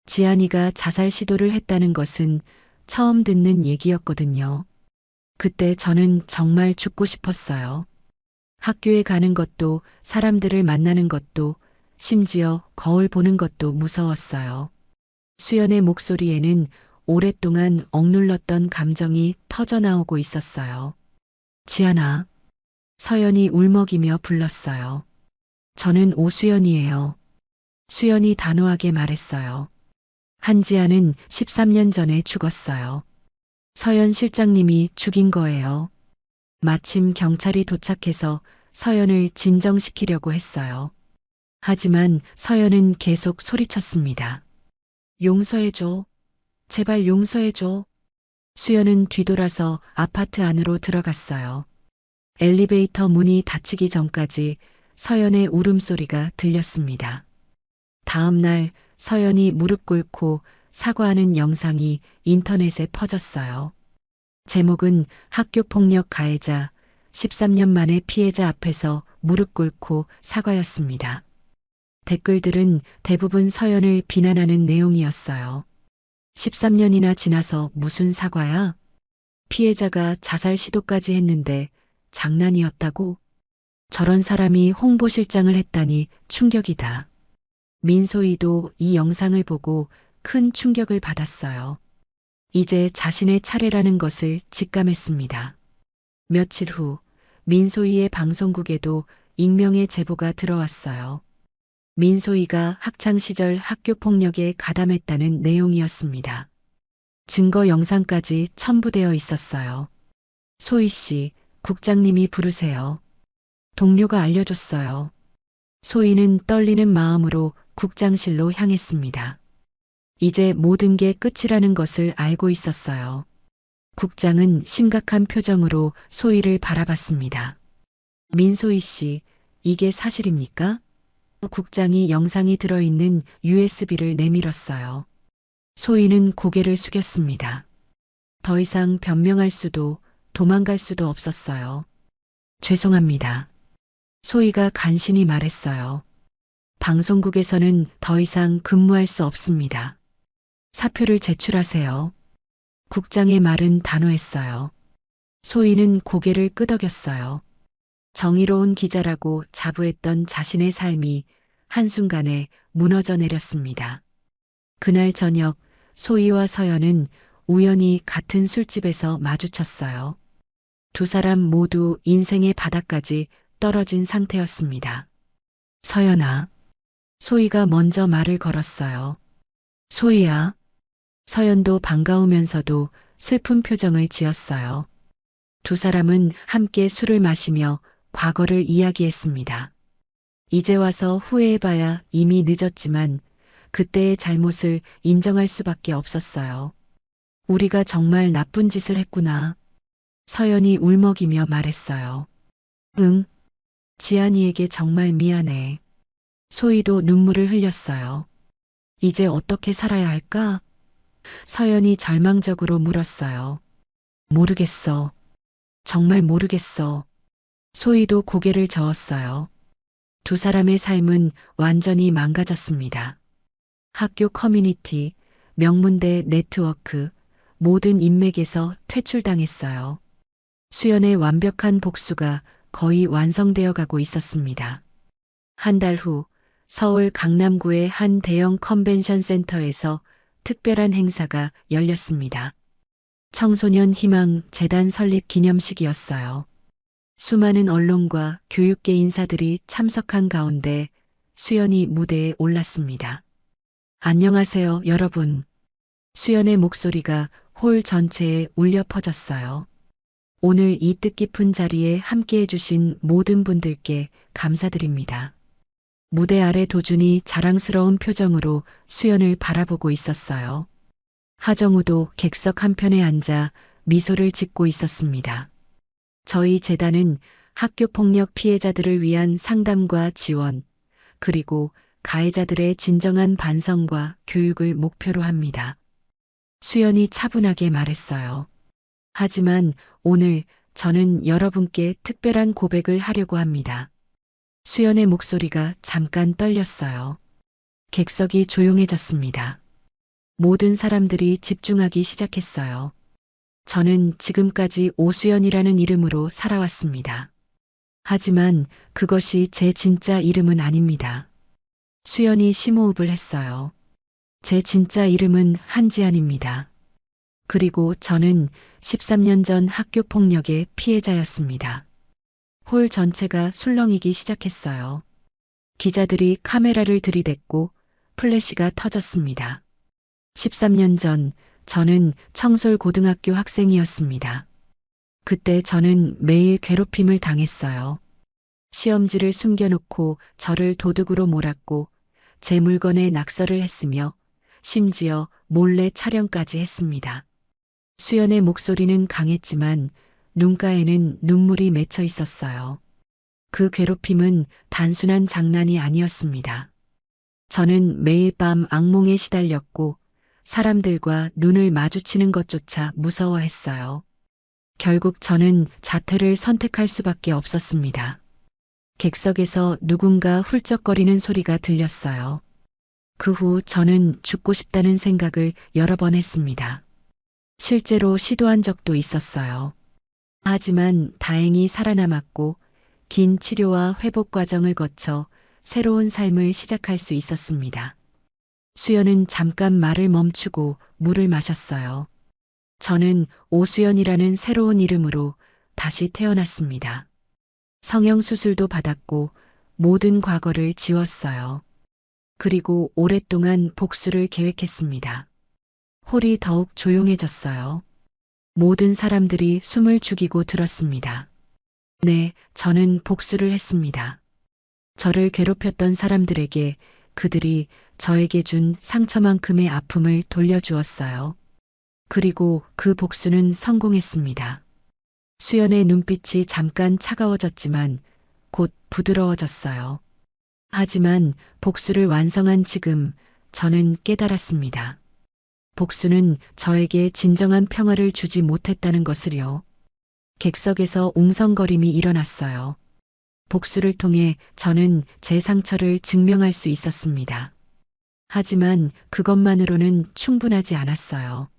지안이가 자살 시도를 했다는 것은 처음 듣는 얘기였거든요. 그때 저는 정말 죽고 싶었어요. 학교에 가는 것도, 사람들을 만나는 것도, 심지어 거울 보는 것도 무서웠어요. 수연의 목소리에는 오랫동안 억눌렀던 감정이 터져나오고 있었어요. 지안아. 서연이 울먹이며 불렀어요. 저는 오수연이에요. 수연이 단호하게 말했어요. 한지아는 13년 전에 죽었어요. 서연 실장님이 죽인 거예요. 마침 경찰이 도착해서 서연을 진정시키려고 했어요. 하지만 서연은 계속 소리쳤습니다. 용서해줘. 제발 용서해줘. 수연은 뒤돌아서 아파트 안으로 들어갔어요. 엘리베이터 문이 닫히기 전까지 서연의 울음소리가 들렸습니다. 다음 날 서연이 무릎 꿇고 사과하는 영상이 인터넷에 퍼졌어요. 제목은 학교폭력 가해자 13년 만에 피해자 앞에서 무릎 꿇고 사과였습니다. 댓글들은 대부분 서연을 비난하는 내용이었어요. 13년이나 지나서 무슨 사과야? 피해자가 자살 시도까지 했는데 장난이었다고? 저런 사람이 홍보실장을 했다니 충격이다. 민소희도 이 영상을 보고 큰 충격을 받았어요. 이제 자신의 차례라는 것을 직감했습니다. 며칠 후 민소희의 방송국에도 익명의 제보가 들어왔어요. 민소희가 학창시절 학교폭력에 가담했다는 내용이었습니다. 증거 영상까지 첨부되어 있었어요. 소희 씨, 국장님이 부르세요. 동료가 알려줬어요. 소희는 떨리는 마음으로 국장실로 향했습니다. 이제 모든 게 끝이라는 것을 알고 있었어요. 국장은 심각한 표정으로 소희를 바라봤습니다. 민소희 씨, 이게 사실입니까? 국장이 영상이 들어있는 USB를 내밀었어요. 소희는 고개를 숙였습니다. 더 이상 변명할 수도 도망갈 수도 없었어요. 죄송합니다. 소희가 간신히 말했어요. 방송국에서는 더 이상 근무할 수 없습니다. 사표를 제출하세요. 국장의 말은 단호했어요. 소희는 고개를 끄덕였어요. 정의로운 기자라고 자부했던 자신의 삶이 한순간에 무너져 내렸습니다. 그날 저녁 소희와 서연은 우연히 같은 술집에서 마주쳤어요. 두 사람 모두 인생의 바닥까지 떨어진 상태였습니다. 서연아. 소희가 먼저 말을 걸었어요. 소희야. 서연도 반가우면서도 슬픈 표정을 지었어요. 두 사람은 함께 술을 마시며 과거를 이야기했습니다. 이제 와서 후회해봐야 이미 늦었지만 그때의 잘못을 인정할 수밖에 없었어요. 우리가 정말 나쁜 짓을 했구나. 서연이 울먹이며 말했어요. 응. 지안이에게 정말 미안해. 소희도 눈물을 흘렸어요. 이제 어떻게 살아야 할까? 서연이 절망적으로 물었어요. 모르겠어. 정말 모르겠어. 소희도 고개를 저었어요. 두 사람의 삶은 완전히 망가졌습니다. 학교 커뮤니티, 명문대 네트워크, 모든 인맥에서 퇴출당했어요. 수연의 완벽한 복수가 거의 완성되어 가고 있었습니다. 한 달 후 서울 강남구의 한 대형 컨벤션 센터에서 특별한 행사가 열렸습니다. 청소년 희망 재단 설립 기념식이었어요. 수많은 언론과 교육계 인사들이 참석한 가운데 수연이 무대에 올랐습니다. 안녕하세요, 여러분. 수연의 목소리가 홀 전체에 울려 퍼졌어요. 오늘 이 뜻깊은 자리에 함께 해주신 모든 분들께 감사드립니다. 무대 아래 도준이 자랑스러운 표정으로 수연을 바라보고 있었어요. 하정우도 객석 한편에 앉아 미소를 짓고 있었습니다. 저희 재단은 학교 폭력 피해자들을 위한 상담과 지원, 그리고 가해자들의 진정한 반성과 교육을 목표로 합니다. 수연이 차분하게 말했어요. 하지만 오늘 저는 여러분께 특별한 고백을 하려고 합니다. 수연의 목소리가 잠깐 떨렸어요. 객석이 조용해졌습니다. 모든 사람들이 집중하기 시작했어요. 저는 지금까지 오수연이라는 이름으로 살아왔습니다. 하지만 그것이 제 진짜 이름은 아닙니다. 수연이 심호흡을 했어요. 제 진짜 이름은 한지안입니다. 그리고 저는 13년 전 학교 폭력의 피해자였습니다. 홀 전체가 술렁이기 시작했어요. 기자들이 카메라를 들이댔고 플래시가 터졌습니다. 13년 전 저는 청솔고등학교 학생이었습니다. 그때 저는 매일 괴롭힘을 당했어요. 시험지를 숨겨놓고 저를 도둑으로 몰았고 제 물건에 낙서를 했으며 심지어 몰래 촬영까지 했습니다. 수연의 목소리는 강했지만 눈가에는 눈물이 맺혀 있었어요. 그 괴롭힘은 단순한 장난이 아니었습니다. 저는 매일 밤 악몽에 시달렸고 사람들과 눈을 마주치는 것조차 무서워했어요. 결국 저는 자퇴를 선택할 수밖에 없었습니다. 객석에서 누군가 훌쩍거리는 소리가 들렸어요. 그 후 저는 죽고 싶다는 생각을 여러 번 했습니다. 실제로 시도한 적도 있었어요. 하지만 다행히 살아남았고 긴 치료와 회복 과정을 거쳐 새로운 삶을 시작할 수 있었습니다. 수연은 잠깐 말을 멈추고 물을 마셨어요. 저는 오수연이라는 새로운 이름으로 다시 태어났습니다. 성형수술도 받았고 모든 과거를 지웠어요. 그리고 오랫동안 복수를 계획했습니다. 홀이 더욱 조용해졌어요. 모든 사람들이 숨을 죽이고 들었습니다. 네, 저는 복수를 했습니다. 저를 괴롭혔던 사람들에게 그들이 저에게 준 상처만큼의 아픔을 돌려주었어요. 그리고 그 복수는 성공했습니다. 수연의 눈빛이 잠깐 차가워졌지만 곧 부드러워졌어요. 하지만 복수를 완성한 지금 저는 깨달았습니다. 복수는 저에게 진정한 평화를 주지 못했다는 것을요. 객석에서 웅성거림이 일어났어요. 복수를 통해 저는 제 상처를 증명할 수 있었습니다. 하지만 그것만으로는 충분하지 않았어요.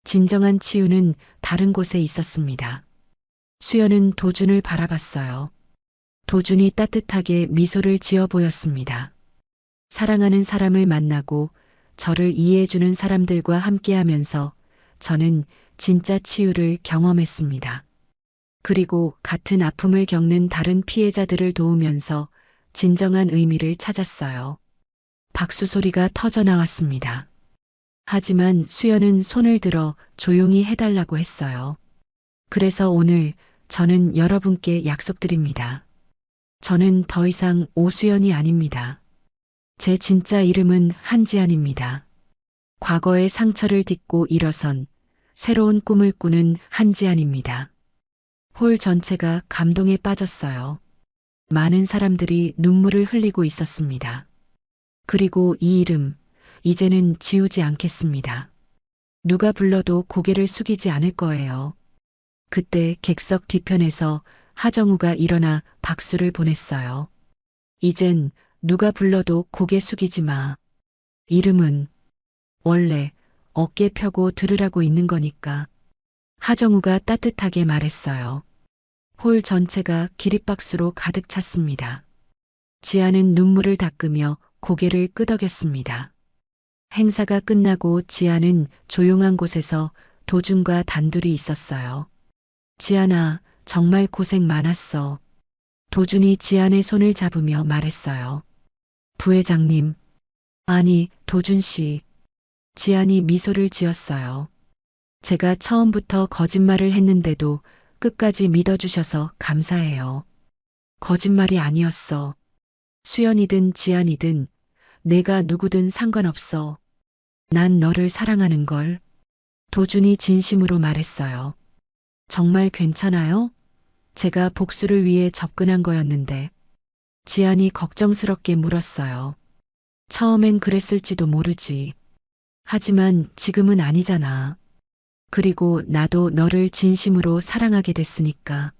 진정한 치유는 다른 곳에 있었습니다. 수연은 도준을 바라봤어요. 도준이 따뜻하게 미소를 지어 보였습니다. 사랑하는 사람을 만나고 저를 이해해주는 사람들과 함께하면서 저는 진짜 치유를 경험했습니다. 그리고 같은 아픔을 겪는 다른 피해자들을 도우면서 진정한 의미를 찾았어요. 박수 소리가 터져 나왔습니다. 하지만 수연은 손을 들어 조용히 해달라고 했어요. 그래서 오늘 저는 여러분께 약속드립니다. 저는 더 이상 오수연이 아닙니다. 제 진짜 이름은 한지안입니다. 과거의 상처를 딛고 일어선 새로운 꿈을 꾸는 한지안입니다. 홀 전체가 감동에 빠졌어요. 많은 사람들이 눈물을 흘리고 있었습니다. 그리고 이 이름, 이제는 지우지 않겠습니다. 누가 불러도 고개를 숙이지 않을 거예요. 그때 객석 뒤편에서 하정우가 일어나 박수를 보냈어요. 이젠 누가 불러도 고개 숙이지 마. 이름은 원래 어깨 펴고 들으라고 있는 거니까. 하정우가 따뜻하게 말했어요. 홀 전체가 기립박수로 가득 찼습니다. 지아는 눈물을 닦으며 고개를 끄덕였습니다. 행사가 끝나고 지아는 조용한 곳에서 도준과 단둘이 있었어요. 지아나, 정말 고생 많았어. 도준이 지안의 손을 잡으며 말했어요. 부회장님. 아니, 도준 씨. 지안이 미소를 지었어요. 제가 처음부터 거짓말을 했는데도 끝까지 믿어주셔서 감사해요. 거짓말이 아니었어. 수연이든 지안이든 내가 누구든 상관없어. 난 너를 사랑하는 걸. 도준이 진심으로 말했어요. 정말 괜찮아요? 제가 복수를 위해 접근한 거였는데. 지안이 걱정스럽게 물었어요. 처음엔 그랬을지도 모르지. 하지만 지금은 아니잖아. 그리고 나도 너를 진심으로 사랑하게 됐으니까.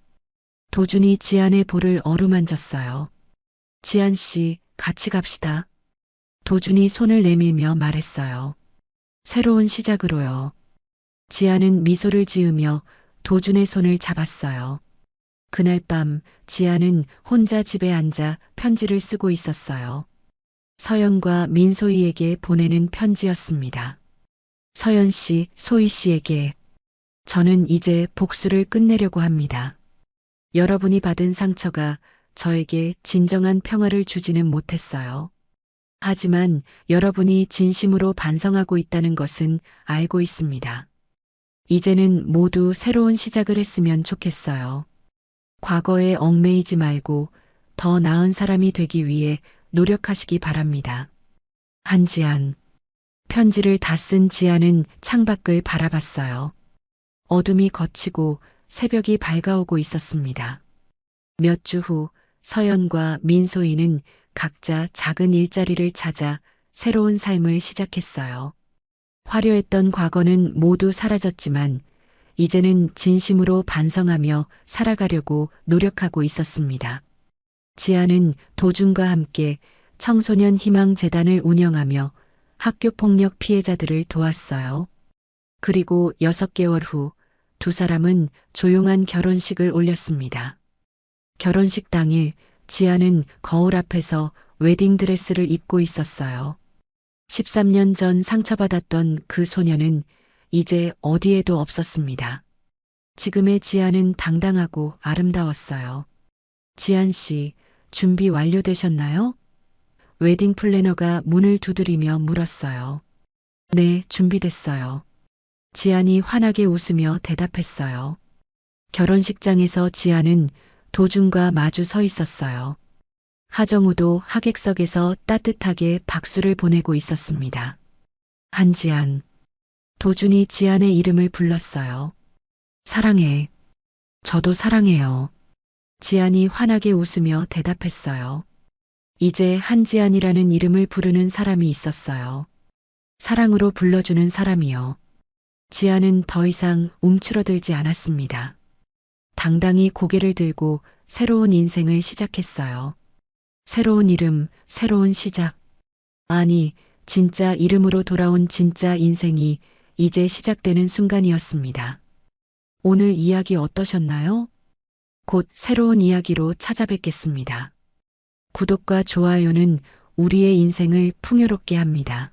도준이 지안의 볼을 어루만졌어요. 지안 씨, 같이 갑시다. 도준이 손을 내밀며 말했어요. 새로운 시작으로요. 지안은 미소를 지으며 도준의 손을 잡았어요. 그날 밤 지안은 혼자 집에 앉아 편지를 쓰고 있었어요. 서연과 민소희에게 보내는 편지였습니다. 서연 씨, 소희 씨에게. 저는 이제 복수를 끝내려고 합니다. 여러분이 받은 상처가 저에게 진정한 평화를 주지는 못했어요. 하지만 여러분이 진심으로 반성하고 있다는 것은 알고 있습니다. 이제는 모두 새로운 시작을 했으면 좋겠어요. 과거에 얽매이지 말고 더 나은 사람이 되기 위해 노력하시기 바랍니다. 한지안. 편지를 다 쓴 지안은 창밖을 바라봤어요. 어둠이 걷히고 새벽이 밝아오고 있었습니다. 몇 주 후 서연과 민소희는 각자 작은 일자리를 찾아 새로운 삶을 시작했어요. 화려했던 과거는 모두 사라졌지만 이제는 진심으로 반성하며 살아가려고 노력하고 있었습니다. 지아는 도준과 함께 청소년 희망재단을 운영하며 학교폭력 피해자들을 도왔어요. 그리고 6개월 후 두 사람은 조용한 결혼식을 올렸습니다. 결혼식 당일 지아는 거울 앞에서 웨딩드레스를 입고 있었어요. 13년 전 상처받았던 그 소녀는 이제 어디에도 없었습니다. 지금의 지아는 당당하고 아름다웠어요. 지안 씨, 준비 완료되셨나요? 웨딩 플래너가 문을 두드리며 물었어요. 네, 준비됐어요. 지안이 환하게 웃으며 대답했어요. 결혼식장에서 지안은 도준과 마주 서 있었어요. 하정우도 하객석에서 따뜻하게 박수를 보내고 있었습니다. 한지안. 도준이 지안의 이름을 불렀어요. 사랑해. 저도 사랑해요. 지안이 환하게 웃으며 대답했어요. 이제 한지안이라는 이름을 부르는 사람이 있었어요. 사랑으로 불러주는 사람이요. 지안은 더 이상 움츠러들지 않았습니다. 당당히 고개를 들고 새로운 인생을 시작했어요. 새로운 이름, 새로운 시작. 아니, 진짜 이름으로 돌아온 진짜 인생이 이제 시작되는 순간이었습니다. 오늘 이야기 어떠셨나요? 곧 새로운 이야기로 찾아뵙겠습니다. 구독과 좋아요는 우리의 인생을 풍요롭게 합니다.